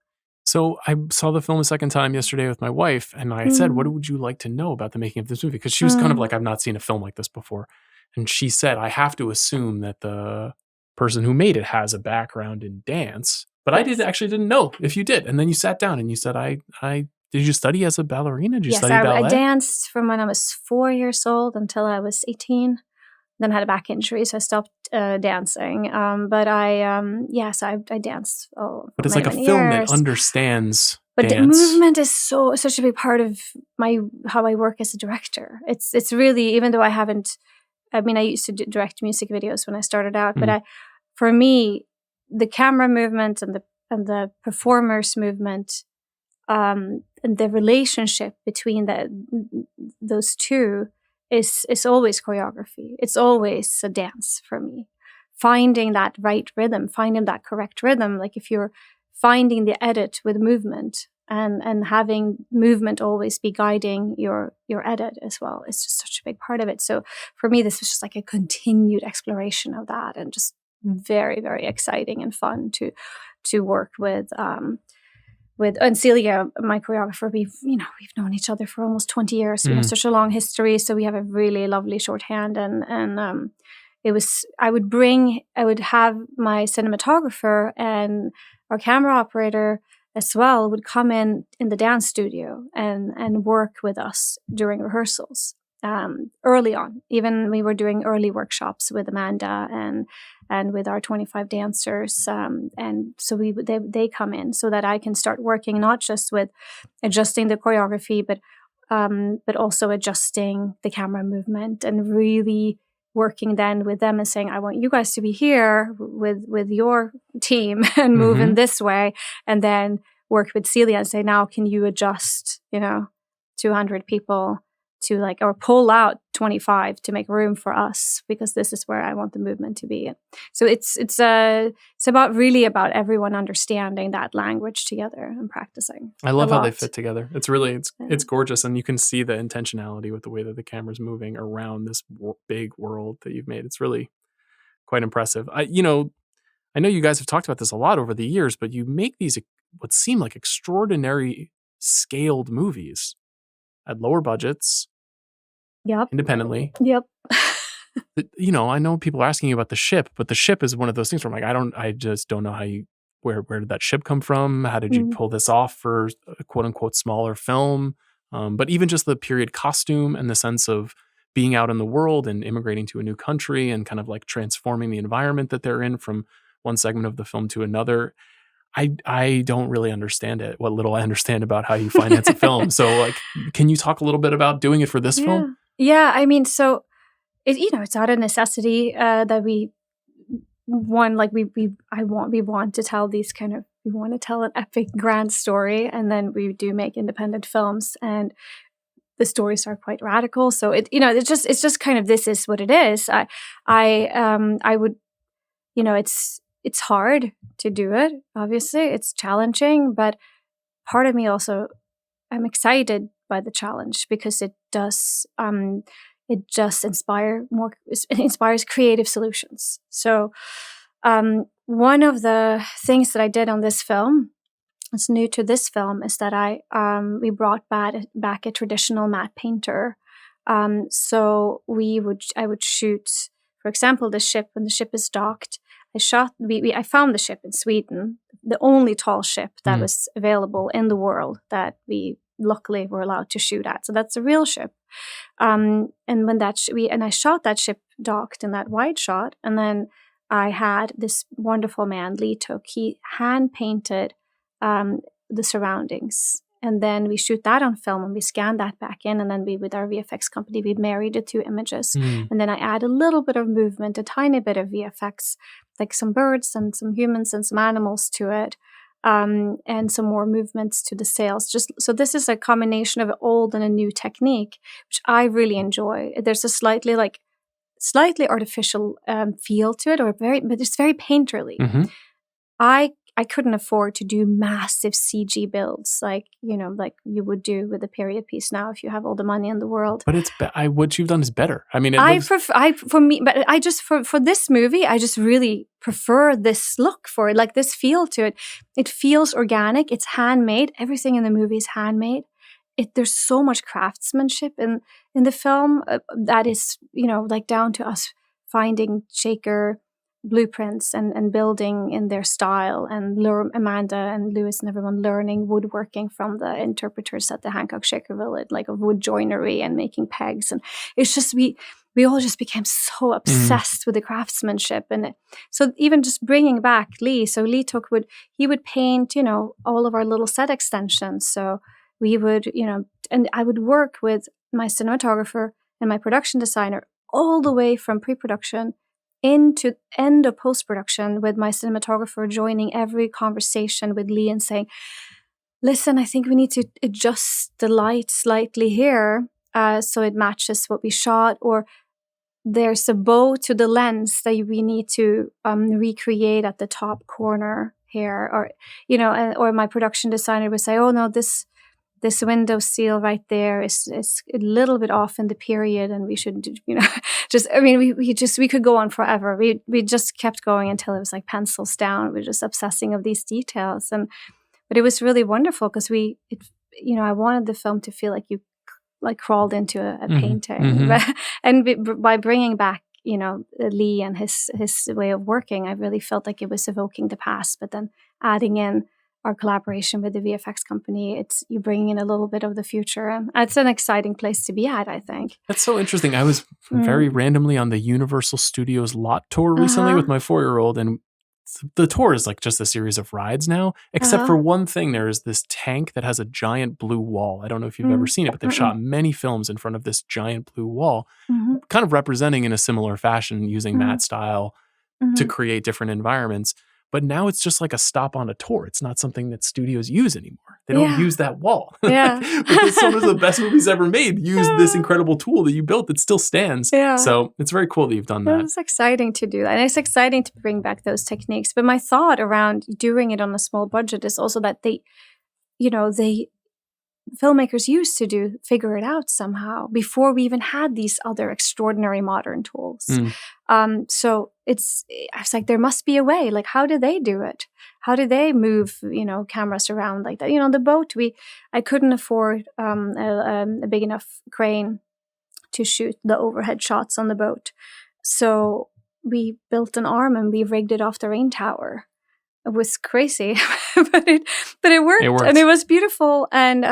So I saw the film a second time yesterday with my wife, and I said, what would you like to know about the making of this movie? Because she was kind of like, I've not seen a film like this before. And she said, I have to assume that the person who made it has a background in dance. But I didn't know if you did. And then you sat down and you said, did you study as a ballerina? Did you study ballet? I danced from when I was 4 years old until I was 18. Then I had a back injury, so I stopped dancing. But I danced. But it's like a film that understands but dance. Movement is such a big part of how I work as a director. It's really, even though I used to direct music videos when I started out, but for me, the camera movement and the performer's movement, and the relationship between those two is always choreography. It's always a dance for me. Finding that right rhythm, finding that correct rhythm. Like if you're finding the edit with movement and having movement always be guiding your edit as well. It's just such a big part of it. So for me, this was just like a continued exploration of that, and just very, very exciting and fun to work with. And Celia, my choreographer, we've known each other for almost 20 years. We have such a long history, so we have a really lovely shorthand. And I would have my cinematographer and our camera operator as well would come in the dance studio and work with us during rehearsals. Early on, even we were doing early workshops with Amanda and with our 25 dancers, and so they come in so that I can start working not just with adjusting the choreography, but also adjusting the camera movement, and really working then with them and saying, I want you guys to be here with your team and move in this way, and then work with Celia and say, now can you adjust 200 people to or pull out 25 to make room for us, because this is where I want the movement to be. So it's about everyone understanding that language together and practicing. I love how they fit together. It's gorgeous, and you can see the intentionality with the way that the camera's moving around this big world that you've made. It's really quite impressive. I know you guys have talked about this a lot over the years, but you make these what seem like extraordinary scaled movies at lower budgets. Yep. Independently. Yep. I know people are asking you about the ship, but the ship is one of those things where I'm like, I just don't know where did that ship come from? How did you pull this off for a quote unquote smaller film? But even just the period costume and the sense of being out in the world and immigrating to a new country and kind of like transforming the environment that they're in from one segment of the film to another. I don't really understand it. What little I understand about how you finance a film. So can you talk a little bit about doing it for this film? Yeah. I mean, so it's out of necessity that we want to tell these we want to tell an epic grand story, and then we do make independent films, and the stories are quite radical. So it's just kind of, this is what it is. I would, it's hard to do it. Obviously, it's challenging, but part of me also, I'm excited by the challenge, because it does, it just inspires creative solutions. So, one of the things that I did on this film, that's new to this film, is that we brought back a traditional matte painter. So I would shoot, for example, the ship. When the ship is docked, I found the ship in Sweden, the only tall ship that was available in the world that we luckily were allowed to shoot at. So that's a real ship. And when I shot that ship docked in that wide shot, and then I had this wonderful man, Lee Took. He hand painted the surroundings. And then we shoot that on film, and we scan that back in. And then with our VFX company, we married the two images. And then I add a little bit of movement, a tiny bit of VFX, like some birds and some humans and some animals to it, and some more movements to the sails. So this is a combination of an old and a new technique, which I really enjoy. There's a slightly artificial feel to it, but it's very painterly. I I couldn't afford to do massive CG builds like you would do with a period piece now if you have all the money in the world. But what you've done is better. I mean, for this movie, I just really prefer this look for it, like this feel to it. It feels organic. It's handmade. Everything in the movie is handmade. There's so much craftsmanship in the film that is, like down to us finding shaker blueprints and building in their style, and Amanda and Lewis and everyone learning woodworking from the interpreters at the Hancock Shaker Village, like of wood joinery and making pegs. And it's just, we all just became so obsessed with the craftsmanship. And so even just bringing back Lee, so Lee he would paint, all of our little set extensions. So we would, and I would work with my cinematographer and my production designer all the way from pre-production into end of post-production, with my cinematographer joining every conversation with Lee and saying, listen, I think we need to adjust the light slightly here so it matches what we shot, or there's a bow to the lens that we need to recreate at the top corner here, or or my production designer would say, oh no, this window seal right there is a little bit off in the period, and we should, we could go on forever. We just kept going until it was like pencils down. We're just obsessing of these details, but it was really wonderful because I wanted the film to feel like you like crawled into a painting, and by bringing back Lee and his way of working, I really felt like it was evoking the past, but then adding in our collaboration with the VFX company, you bringing in a little bit of the future. And it's an exciting place to be at, I think. That's so interesting. I was very randomly on the Universal Studios lot tour recently with my 4-year-old, and the tour is like just a series of rides now, except for one thing. There is this tank that has a giant blue wall. I don't know if you've ever seen it, but they've shot many films in front of this giant blue wall, kind of representing in a similar fashion, using matte style to create different environments. But now it's just like a stop on a tour. It's not something that studios use anymore. They don't use that wall. Yeah. Because some of the best movies ever made use this incredible tool that you built that still stands. Yeah. So it's very cool that you've done that. It's exciting to do that. And it's exciting to bring back those techniques. But my thought around doing it on a small budget is also that filmmakers used to figure it out somehow before we even had these other extraordinary modern tools. So I was like, there must be a way. Like, how do they do it? How do they move, cameras around like that? The boat, I couldn't afford a big enough crane to shoot the overhead shots on the boat. So we built an arm and we rigged it off the rain tower. It was crazy, but it worked. And it was beautiful. And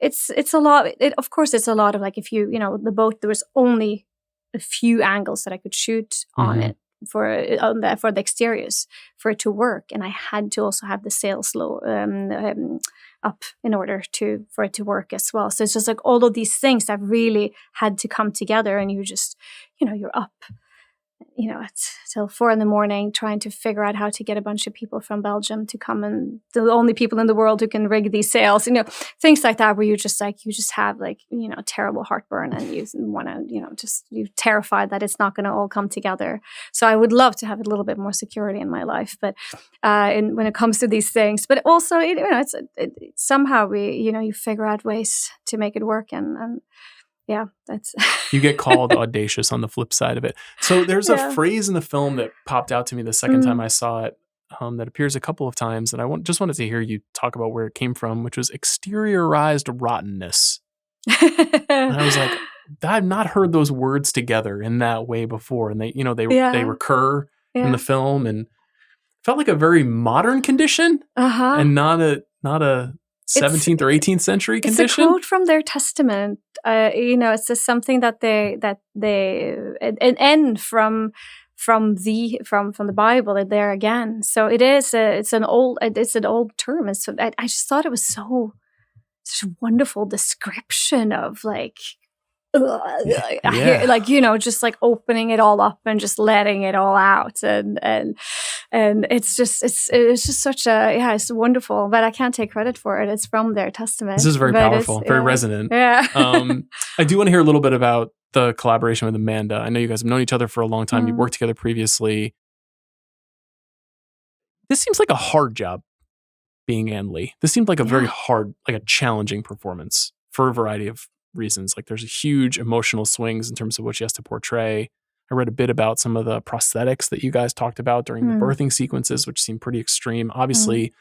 it's a lot. Of course, it's a lot of like, if the boat, there was only a few angles that I could shoot on it for the exteriors for it to work, and I had to also have the sails low up in order for it to work as well. So it's just like all of these things that really had to come together, and you just you're up. It's till 4 a.m. trying to figure out how to get a bunch of people from Belgium to come, and the only people in the world who can rig these sails, things like that, where you just have terrible heartburn, and you want to, you're terrified that it's not going to all come together. So I would love to have a little bit more security in my life, but when it comes to these things, but also, somehow you figure out ways to make it work, and yeah, that's you get called audacious on the flip side of it. So there's a phrase in the film that popped out to me the second time I saw it, that appears a couple of times, and I just wanted to hear you talk about where it came from, which was exteriorized rottenness. And I was like, I've not heard those words together in that way before, and they recur in the film, and felt like a very modern condition, and not a 17th or 18th century condition. It's a quote from their testament. It's just something that they an end from the Bible there again. So it is it's an old term. And so I just thought it was such a wonderful description of like. Just like opening it all up and just letting it all out, and it's just such it's wonderful, but I can't take credit for it. It's from their testament. This is very powerful, very resonant. Yeah. I do want to hear a little bit about the collaboration with Amanda. I know you guys have known each other for a long time. You worked together previously. This seems like a hard job being Ann Lee. This seemed like a very hard, like a challenging performance for a variety of reasons. Like there's a huge emotional swings in terms of what she has to portray. I read a bit about some of the prosthetics that you guys talked about during the birthing sequences, which seemed pretty extreme. Obviously,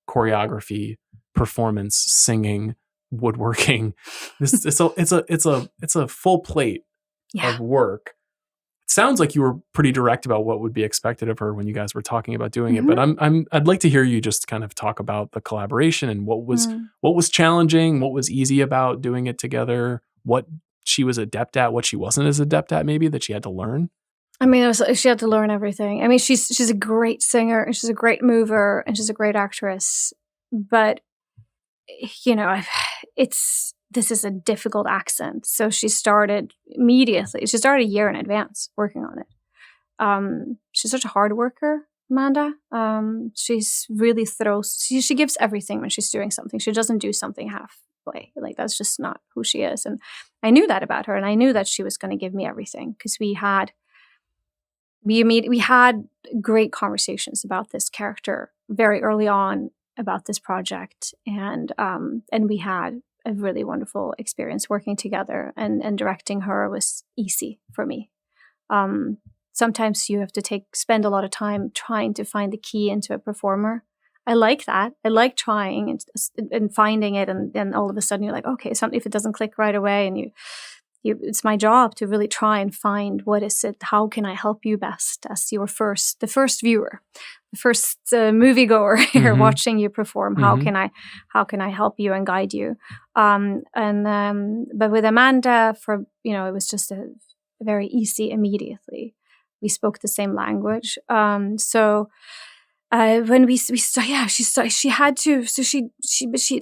choreography, performance, singing, woodworking. It's a full plate of work. It sounds like you were pretty direct about what would be expected of her when you guys were talking about doing it. But I'd like to hear you just kind of talk about the collaboration and what was challenging, what was easy about doing it together, what she was adept at, what she wasn't as adept at, maybe that she had to learn. I mean, she had to learn everything. I mean, she's a great singer and she's a great mover and she's a great actress. But this is a difficult accent. So she started immediately. She started a year in advance working on it. She's such a hard worker, Amanda. She's really she gives everything when she's doing something. She doesn't do something halfway. Like that's just not who she is. And I knew that about her. And I knew that she was going to give me everything because we had great conversations about this character very early on about this project. And we had a really wonderful experience working together, and directing her was easy for me. Sometimes you have to spend a lot of time trying to find the key into a performer. I like that. I like trying and finding it, and then all of a sudden you're like, okay, if it doesn't click right away, and it's my job to really try and find what is it. How can I help you best as the first viewer, the first moviegoer here watching you perform? How can I help you and guide you? But with Amanda, it was just a very easy immediately. We spoke the same language, when she had to. So she.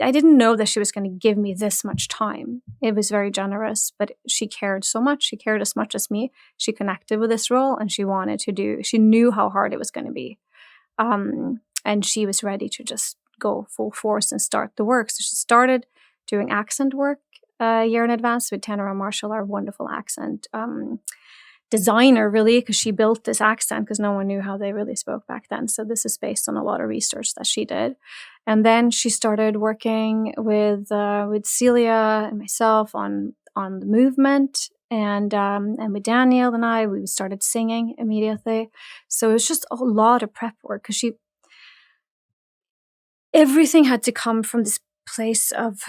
I didn't know that she was going to give me this much time. It was very generous, but she cared so much. She cared as much as me. She connected with this role, and she wanted to do. She knew how hard it was going to be, and she was ready to just go full force and start the work. So she started doing accent work a year in advance with Tanara Marshall, our wonderful accent designer, really, because she built this accent because no one knew how they really spoke back then. So this is based on a lot of research that she did. And then she started working with Celia and myself on the movement, and with Daniel and I, we started singing immediately. So it was just a lot of prep work because everything had to come from this place of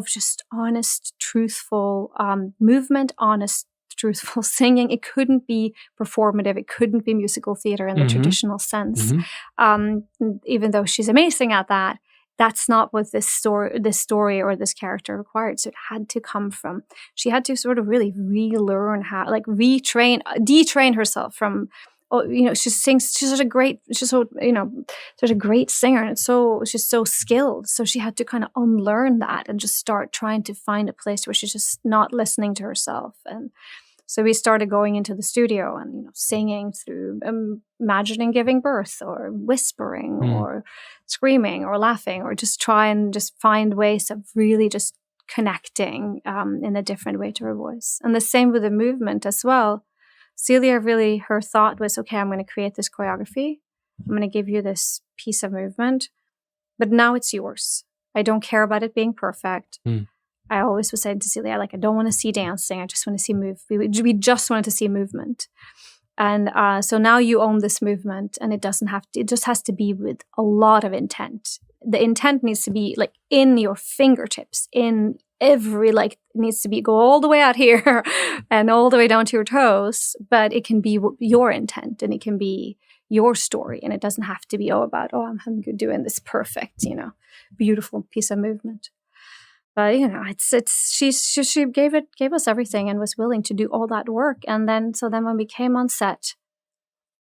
just honest, truthful movement, honest, truthful singing. It couldn't be performative. It couldn't be musical theater in the traditional sense. Even though she's amazing at that, that's not what this story or this character required. So it had to come from. She had to sort of really relearn how, like, detrain herself from. She sings. She's such a great singer, and she's so skilled. So she had to kind of unlearn that and just start trying to find a place where she's just not listening to herself. And so we started going into the studio and singing through imagining giving birth, or whispering, or screaming, or laughing, or just try and just find ways of really just connecting in a different way to her voice. And the same with the movement as well. Celia, really, her thought was, okay, I'm going to create this choreography. I'm going to give you this piece of movement, but now it's yours. I don't care about it being perfect. I always was saying to Celia, I don't want to see dancing. I just want to see we just wanted to see movement. And so now you own this movement, and it just has to be with a lot of intent. The intent needs to be like in your fingertips, in every, like, needs to be go all the way out here and all the way down to your toes, but it can be your intent, and it can be your story, and it doesn't have to be I'm doing this perfect, beautiful piece of movement. But she gave us everything and was willing to do all that work. And then when we came on set,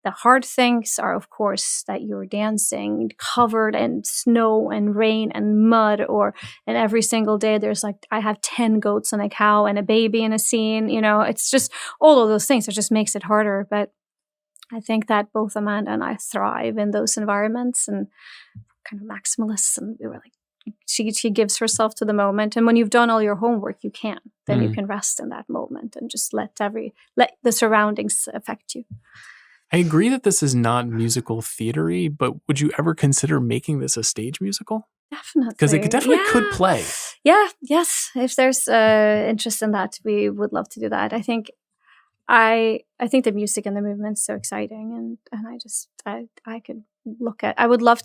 the hard things are, of course, that you're dancing covered in snow and rain and mud, and every single day there's I have 10 goats and a cow and a baby in a scene. It's just all of those things. It just makes it harder. But I think that both Amanda and I thrive in those environments, and kind of maximalists. And we were like, she gives herself to the moment. And when you've done all your homework, you can rest in that moment and just let the surroundings affect you. I agree that this is not musical theater-y, but would you ever consider making this a stage musical? Definitely. Because it definitely could play. Yeah, yes. If there's interest in that, we would love to do that. I think the music and the movement's so exciting, and I could look at. I would love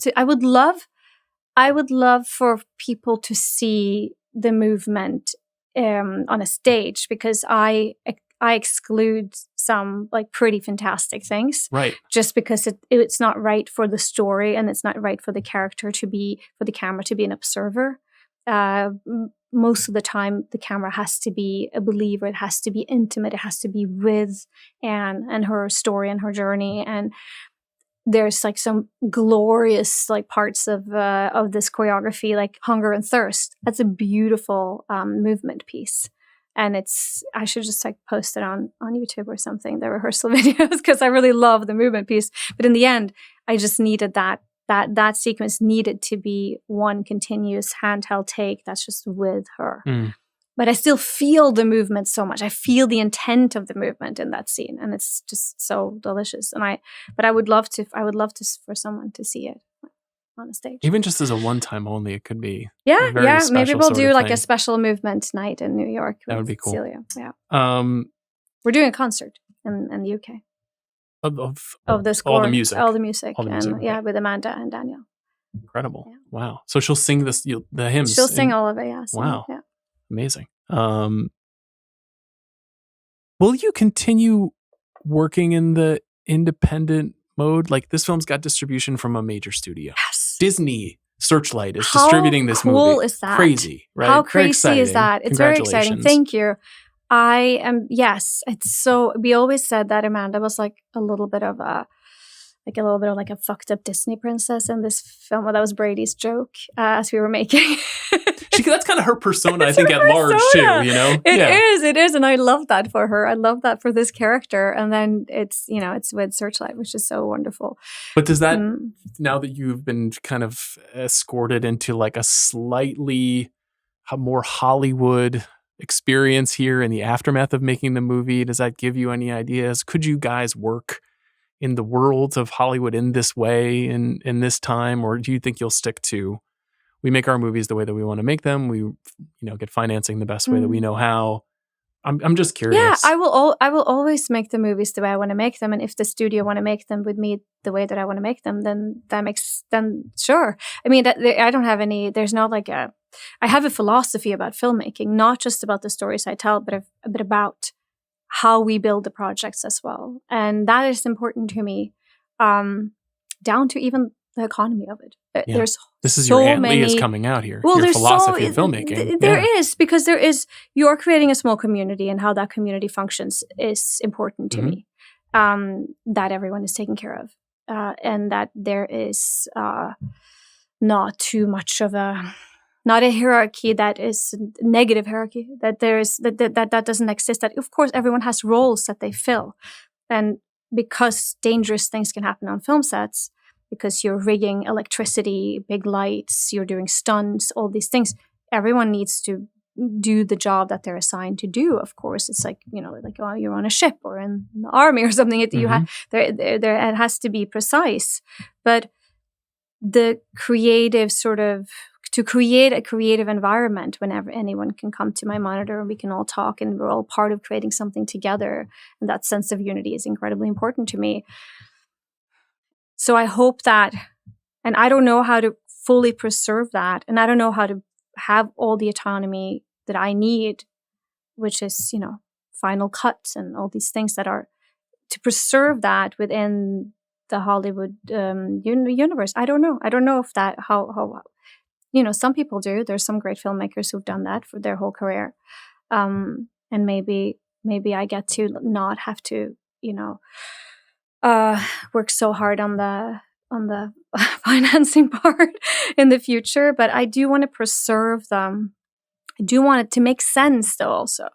for people to see the movement on a stage, because I exclude some like pretty fantastic things, right? Just because it's not right for the story, and it's not right for the character for the camera to be an observer. Most of the time, the camera has to be a believer. It has to be intimate. It has to be with Anne and her story and her journey. And there's like some glorious like parts of this choreography, like Hunger and Thirst. That's a beautiful movement piece. And I should just like post it on YouTube or something, the rehearsal videos, because I really love the movement piece. But in the end, I just needed that sequence needed to be one continuous handheld take that's just with her. But I still feel the movement so much. I feel the intent of the movement in that scene, and it's just so delicious. But I would love for someone to see it on a stage, even just as a one-time only. It could be maybe we'll do like a special movement night in New York. That would be cool. Celia. We're doing a concert in the UK of the score, all the music, with Amanda and Daniel. Incredible! Yeah. Wow. So she'll sing the hymns. She'll sing all of it. Yeah. Wow. Yeah. Amazing. Will you continue working in the independent mode? Like, this film's got distribution from a major studio. Yes. Disney Searchlight is distributing this movie. How cool is that? Crazy, right? How crazy is that? It's very exciting. Thank you. Yes, it's so, we always said that Amanda was like a little bit of a fucked up Disney princess in this film. Well, that was Brady's joke as we were making. That's kind of her persona, I think, at large too, you know? It is. And I love that for her. I love that for this character. And then it's with Searchlight, which is so wonderful. But does that, now that you've been kind of escorted into like a slightly more Hollywood experience here in the aftermath of making the movie, does that give you any ideas? Could you guys work in the world of Hollywood in this way in this time? Or do you think you'll stick to, we make our movies the way that we want to make them, we get financing the best way that we know how? I'm just curious. Yeah, I will always make the movies the way I want to make them, and if the studio want to make them with me the way that I want to make them, then sure. I mean, I don't have any. There's not like I have a philosophy about filmmaking, not just about the stories I tell, but about how we build the projects as well, and that is important to me, down to even the economy of it. Yeah. There's this is so your Aunt Lee is coming out here. Well, your philosophy of filmmaking. There is, because you're creating a small community, and how that community functions is important to me. That everyone is taken care of, and that there is not too much of not a hierarchy that is a negative hierarchy. That that doesn't exist. That of course everyone has roles that they fill, and because dangerous things can happen on film sets, because you're rigging electricity, big lights, you're doing stunts, all these things. Everyone needs to do the job that they're assigned to do. Of course, it's like you're on a ship or in the army or something. You have it has to be precise, but the creative to create a creative environment whenever anyone can come to my monitor and we can all talk and we're all part of creating something together, and that sense of unity is incredibly important to me. So I hope that, and I don't know how to fully preserve that, and I don't know how to have all the autonomy that I need, which is, final cuts and all these things that are to preserve that within the Hollywood universe. I don't know. I don't know if that, how some people do. There's some great filmmakers who've done that for their whole career. And maybe I get to not have to, work so hard on the financing part in the future, but I do want to preserve them. I do want it to make sense though also.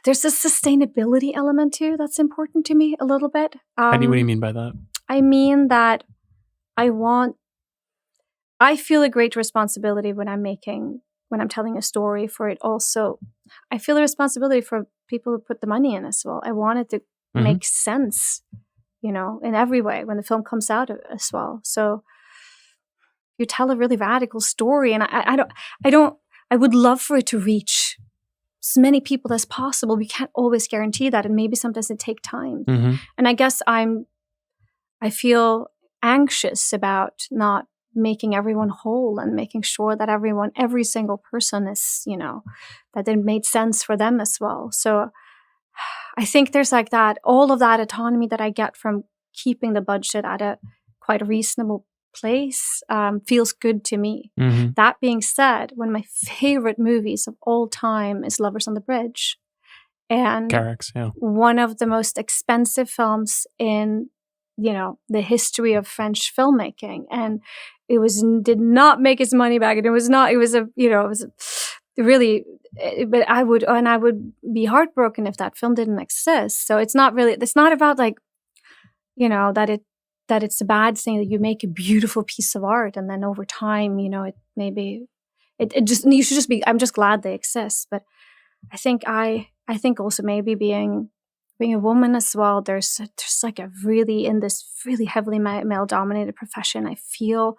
There's a sustainability element too that's important to me a little bit. What do you mean by that? I mean that I feel a great responsibility when I'm telling a story for it also. I feel a responsibility for people who put the money in as well. I want it to make sense in every way when the film comes out as well. So you tell a really radical story, and I would love for it to reach as many people as possible. We can't always guarantee that, and maybe sometimes it takes time. Mm-hmm. And I guess I feel anxious about not making everyone whole and making sure that every single person is, that it made sense for them as well. So I think there's like that, all of that autonomy that I get from keeping the budget at a quite reasonable place feels good to me. Mm-hmm. That being said, one of my favorite movies of all time is Lovers on the Bridge. And Garrix, yeah. One of the most expensive films in the history of French filmmaking, and did not make its money back, and it was really, but I would be heartbroken if that film didn't exist. So it's not about like, that it's a bad thing that you make a beautiful piece of art and then over time, it maybe you should just be, I'm just glad they exist. But I think also maybe being a woman as well, there's like in this really heavily male dominated profession, I feel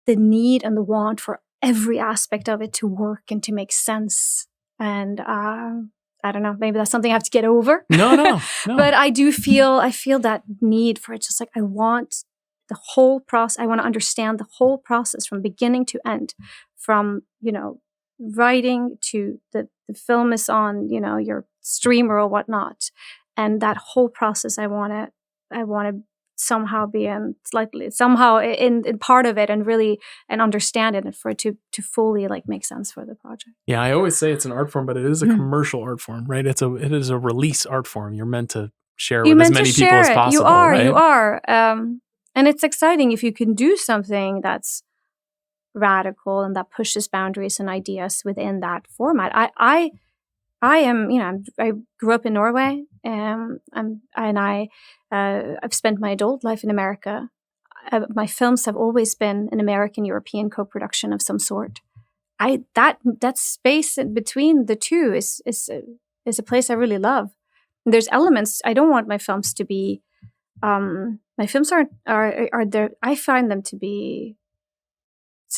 the need and the want for every aspect of it to work and to make sense. And I don't know, maybe that's something I have to get over. No. But I feel that need for it. Just like I want the whole process. I want to understand the whole process from beginning to end, from, writing to the film is on, your streamer or whatnot. And that whole process, I want to somehow be in part of it and really understand it, and for it to fully like make sense for the project. Yeah, I always say it's an art form, but it is a commercial art form, right? It is a release art form. You're meant to share with as many people as possible. You are. And it's exciting if you can do something that's radical and that pushes boundaries and ideas within that format. I am, I grew up in Norway, I've spent my adult life in America. My films have always been an American-European co-production of some sort. That space in between the two is a place I really love. There's elements I don't want my films to be. My films are there. I find them to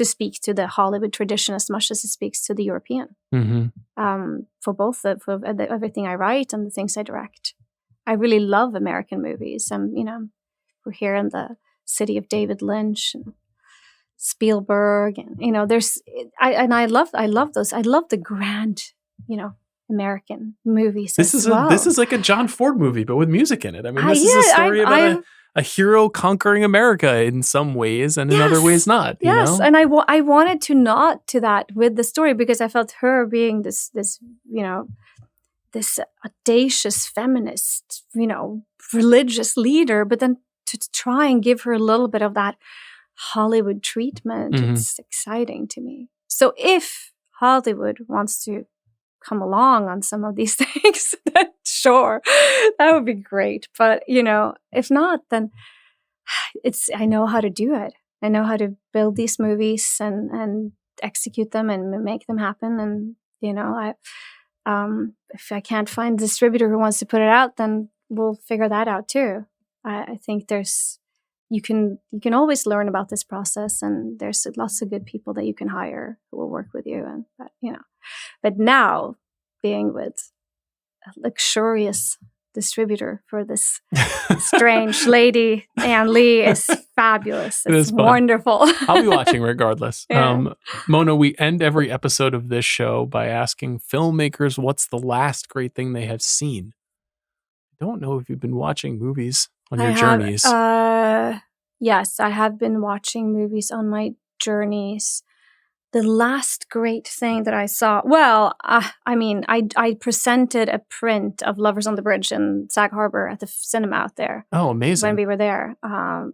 speak to the Hollywood tradition as much as it speaks to the European. Mm-hmm. For both for everything I write and the things I direct. I really love American movies. We're here in the city of David Lynch and Spielberg, and I love those. I love the grand, American movies. This is like a John Ford movie, but with music in it. I mean, this is a story about a hero conquering America in some ways, and in other ways not. Yes, and I wanted to nod to that with the story, because I felt her being this audacious feminist, religious leader, but then to try and give her a little bit of that Hollywood treatment, it's exciting to me. So if Hollywood wants to come along on some of these things, then sure, that would be great. But, if not, then I know how to do it. I know how to build these movies and execute them and make them happen. And, if I can't find a distributor who wants to put it out, then we'll figure that out too. I think you can always learn about this process, and there's lots of good people that you can hire who will work with you. And but now being with a luxurious distributor for this strange lady, Ann Lee, is fabulous. It's wonderful. I'll be watching regardless. Yeah. Mona, we end every episode of this show by asking filmmakers what's the last great thing they have seen. I don't know if you've been watching movies on your journeys. Yes, I have been watching movies on my journeys. The last great thing that I saw, I presented a print of Lovers on the Bridge in Sag Harbor at the cinema out there. Oh, amazing. When we were there. That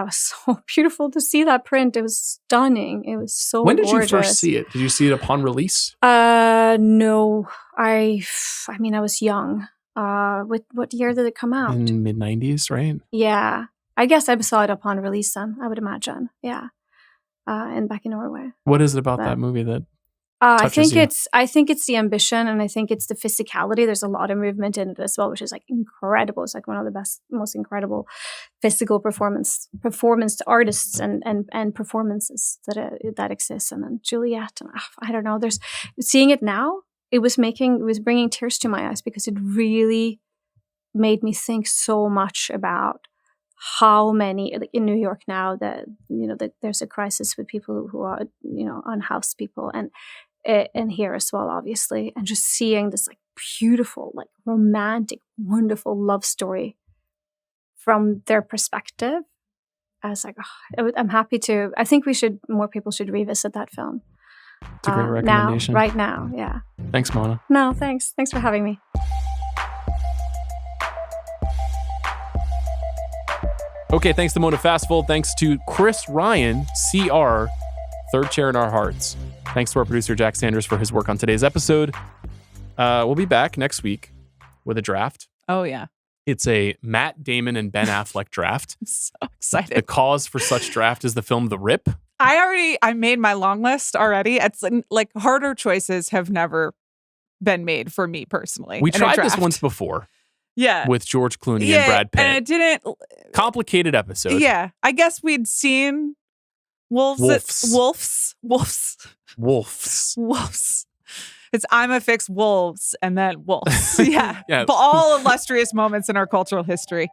was so beautiful to see that print. It was stunning. It was so gorgeous. When did you first see it? Did you see it upon release? No. I was young. What year did it come out? In mid-90s, right? Yeah. I guess I saw it upon release then, I would imagine. Yeah. And back in Norway. What is it about that movie that I think it's the ambition, and I think it's the physicality. There's a lot of movement in it as well, which is like incredible. It's like one of the best, most incredible physical performance artists and performances that exists. And then Juliet, and I don't know. There's seeing it now. It was bringing tears to my eyes because it really made me think so much about how many, like in New York now, that there's a crisis with people who are unhoused people, and here as well, obviously, and just seeing this like beautiful, like romantic, wonderful love story from their perspective. I was like, I'm happy to. I think more people should revisit that film. It's a great recommendation. Right now, yeah. Thanks, Mona. No, thanks. Thanks for having me. Okay, thanks to Mona Fastvold. Thanks to Chris Ryan, CR, third chair in our hearts. Thanks to our producer, Jack Sanders, for his work on today's episode. We'll be back next week with a draft. Oh, yeah. It's a Matt Damon and Ben Affleck draft. I'm so excited. The cause for such draft is the film The Rip. I made my long list already. It's like harder choices have never been made for me personally. We tried this once before. Yeah. With George Clooney and Brad Pitt. And it didn't. Complicated episode. Yeah. I guess we'd seen wolves. It's I'm a fix wolves and then wolves. Yeah. Yeah. But all illustrious moments in our cultural history.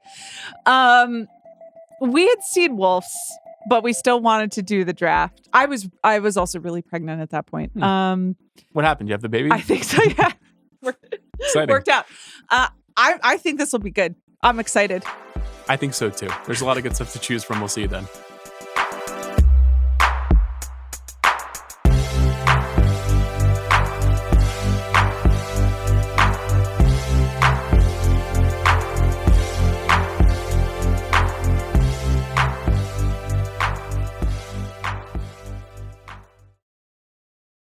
We had seen wolves, but we still wanted to do the draft. I was also really pregnant at that point. What happened? You have the baby? I think so, yeah. Exciting. Worked out. I think this will be good. I'm excited. I think so too. There's a lot of good stuff to choose from. We'll see you then.